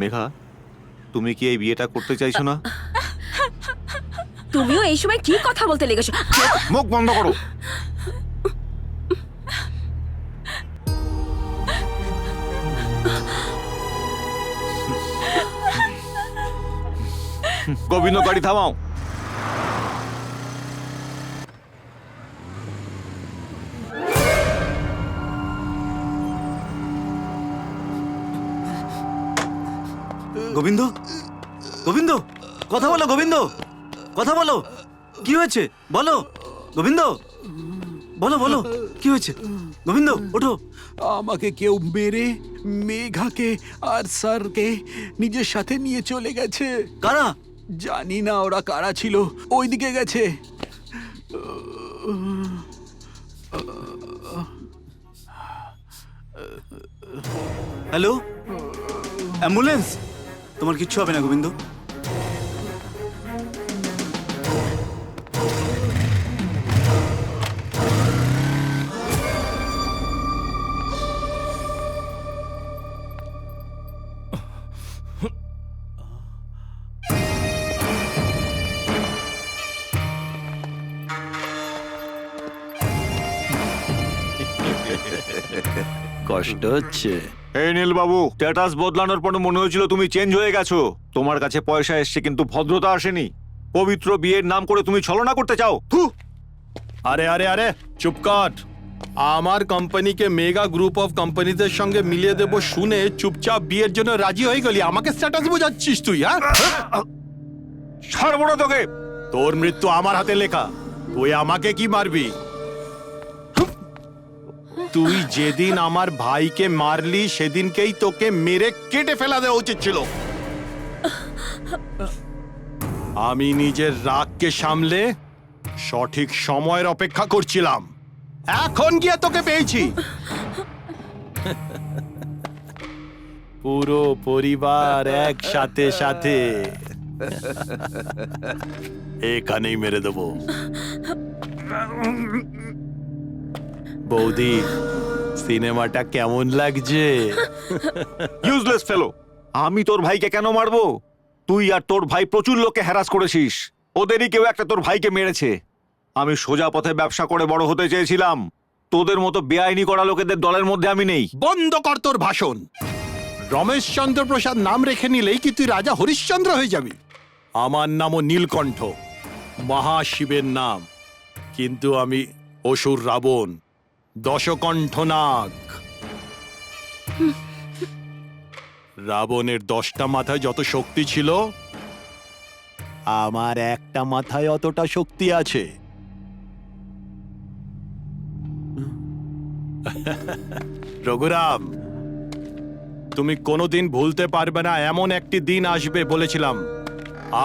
মেঘা, তুমি কি এই বিয়েটা করতে চাইছো না? তুমিও এই সময় কি কথা বলতে লেগেছো? মুখ বন্ধ করো। গোবিন্দ, গাড়ি থামাও। গোবিন্দ, গোবিন্দ, কথা বলো গোবিন্দ, কথা বলো। কি হয়েছে বলো গোবিন্দ, বলো বলো কি হয়েছে? গোবিন্দ ওঠো। আমাকে কেউ মেরে মেঘাকে আর স্যারকে নিজের সাথে নিয়ে চলে গেছে। কারা? জানি না ওরা কারা ছিল, ওইদিকে গেছে। Hello, ambulance? তোমার কিচ্ছু হবে না গোবিন্দ। কষ্ট হচ্ছে? এই নীল বাবু, স্ট্যাটাস বদলানোর পর মনে হয়েছিল তুমি চেঞ্জ হয়ে গেছো। তোমার কাছে পয়সা এসছে কিন্তু ভদ্রতা আসেনি। পবিত্র বিয়ের নাম করে তুমি ছলনা করতে চাও। থু! আরে আরে আরে, চুপ কর। আমার কোম্পানিকে মেগা গ্রুপ অফ কোম্পানিদের সঙ্গে মিলিয়ে দেব শুনে চুপচাপ বিয়ের জন্য রাজি হয়ে গেলি, আমাকে স্ট্যাটাস বোঝাচ্ছিস তুই? হ্যাঁ, ছাড়বো না তোকে। তোর মৃত্যু আমার হাতে লেখা, তুই আমাকে কি মারবি? তুই যেদিন আমার ভাইকে মারলি সেদিনকেই তোকে মেরে কেটে ফেলা দেওয়া উচিত ছিল। আমি নিজের রাগকে সামলে সঠিক সময়ের অপেক্ষা করছিলাম, এখন গিয়ে তোকে পেয়েছি। পুরো পরিবার একসাথে সাথে। এখানেই মেরে দেবো। বৌদি, সিনেমাটা কেমন লাগছে? ইউজলেস ফেলো, আমি তোর ভাইকে কেন মারবো? তুই আর তোর ভাই প্রচুর লোককে হ্যারাস করেছিস, ওদেরই কেউ একটা তোর ভাইকে মেরেছে। আমি সোজা পথে ব্যবসা করে বড় হতে চেয়েছিলাম, তোদের মতো বেআইনি করা লোকেদের দলের মধ্যে আমি নেই। বন্ধ কর তোর ভাষণ। রমেশচন্দ্র প্রসাদ নাম রেখে নিলেই কি তুই রাজা হরিশ্চন্দ্র হয়ে যাবি? আমার নামও নীলকণ্ঠ, মহাশিবের নাম, কিন্তু আমি অসুর রাবণ, দশকণ্ঠ নাগ। রাবণের 10টা মাথায় যত শক্তি ছিল, আমার একটা মাথায় অতটা শক্তি আছে। রঘুরাম, তুমি কোনোদিন ভুলতে পারবে না এমন একটি দিন আসবে বলেছিলাম,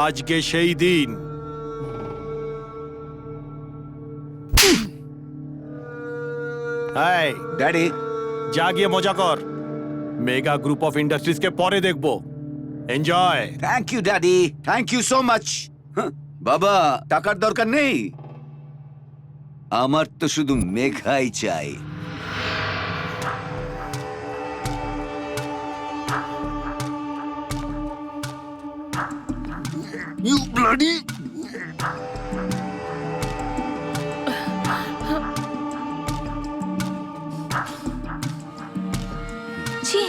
আজকে সেই দিন। এই, ড্যাডি, যা গিয়ে মজা কর। মেগা গ্রুপ অফ ইন্ডাস্ট্রিজকে পরে দেখবো। Enjoy. Thank you daddy, thank you so much. বাবা, টাকার দরকার নেই, আমার তো শুধু মেঘাই চাই। You bloody! ছি,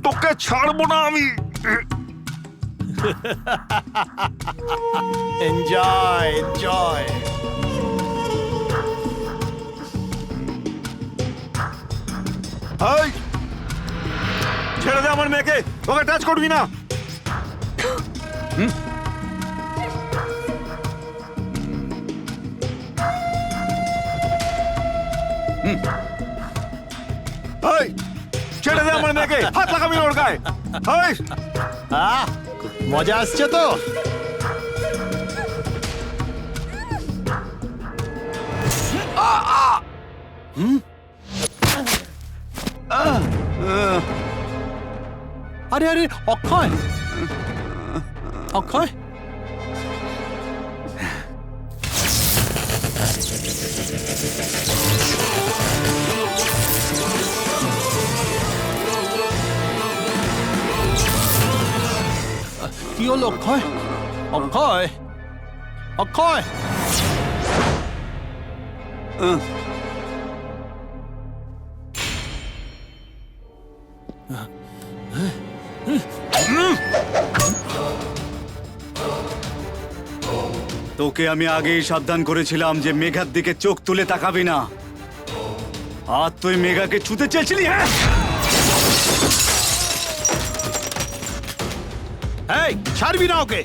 তোকে ছাড়বো না আমি। Enjoy, enjoy. এই, ছেড়ে দে আমার মেয়েকে, ওকে টাচ করবি না। এই, ছেড়ে দে আমার মেয়েকে, হাত লাগাবি না ওর গায়ে। এই, আহ, মজা আসছে তো? আরে আরে, অক্ষয়, অক্ষয়, কি হলো অক্ষয়? অক্ষয়, অক্ষয়, তোকে আমি আগেই সাবধান করেছিলাম যে মেঘার দিকে চোখ তুলে তাকাবি না। আর তুই মেঘাকে ছুতে চেয়েছিলি, হ্যাঁ? এই, ছাড়বি না ওকে।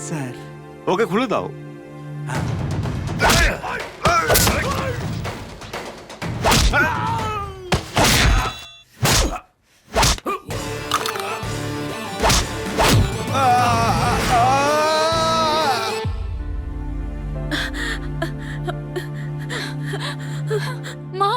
স্যার, ওকে খুলে দাও। মা,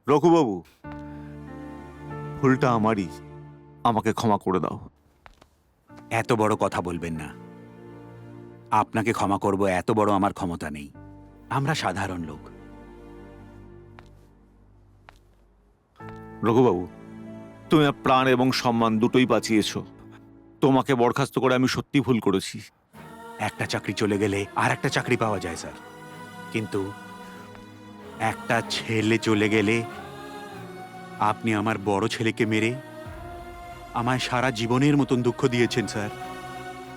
রঘুবাবু, ভুলটা আমারই, আমাকে ক্ষমা করে দাও। এত বড় কথা বলবেন না। আপনাকে ক্ষমা করব এত বড় আমার ক্ষমতা নেই। আমরা সাধারণ লোক। রঘুবাবু, তুমি আমার প্রাণ এবং সম্মান দুটোই বাঁচিয়েছো। তোমাকে বরখাস্ত করে আমি সত্যি ভুল করেছি। একটা চাকরি চলে গেলে আর একটা চাকরি পাওয়া যায় স্যার, কিন্তু একটা ছেলে চলে গেলে আপনি আমার বড় ছেলেকে মেরে আমায় সারা জীবনের মতন দুঃখ দিয়েছেন স্যার।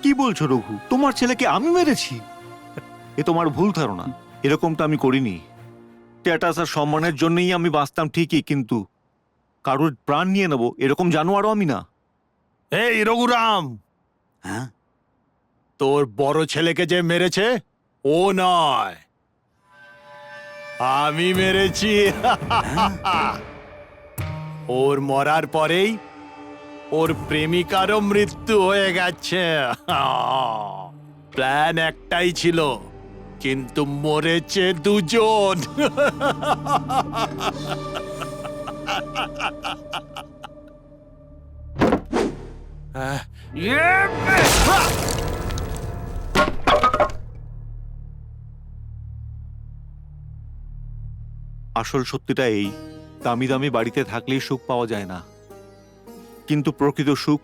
কি বলছো রঘু? তোমার ছেলেকে আমি মেরেছি? এ তোমার ভুল ধারণা। এরকমটা আমি করিনি। স্ট্যাটাস আর সম্মানের জন্যই আমি বাঁচতাম ঠিকই, কিন্তু কারোর প্রাণ নিয়ে নেবো এরকম জানোয়ারও আমি না। এই রঘুরাম, হ্যাঁ, তোর বড় ছেলেকে যে মেরেছে ও নয়, আমি মেরেছি। ওর মরার পরেই ওর প্রেমিকারও মৃত্যু হয়ে গেছে। প্ল্যান একটাই ছিল, কিন্তু মরেছে দুজন। আসল সত্যিটা এই, দামি দামি বাড়িতে থাকলেই সুখ পাওয়া যায় না, কিন্তু প্রকৃত সুখ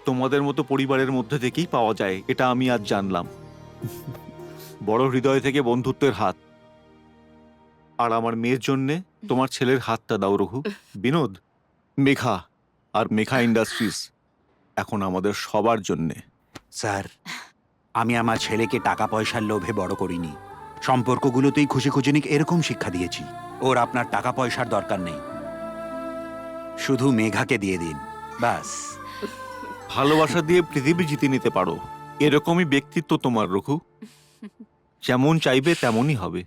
তোমাদের মতো পরিবারের মধ্যে থেকেই পাওয়া যায়। এটা আমি আজ জানলাম। বড় হৃদয় থেকে বন্ধুত্বের হাত। আর আমার মেয়ের জন্যে তোমার ছেলের হাতটা দাও রঘু। বিনোদ, মেঘা আর মেঘা ইন্ডাস্ট্রিজ এখন আমাদের সবার জন্যে। স্যার, আমি আমার ছেলেকে টাকা পয়সার লোভে বড় করিনি। সম্পর্কগুলোতেই খুশি খুশি নিক এরকম শিক্ষা দিয়েছি। ওর আপনার টাকা পয়সার দরকার নেই, শুধু মেঘাকে দিয়ে দিন, ব্যাস। ভালোবাসা দিয়ে পৃথিবী জিতে নিতে পারো, এরকমই ব্যক্তিত্ব তোমার রঘু। যেমন চাইবে তেমনই হবে।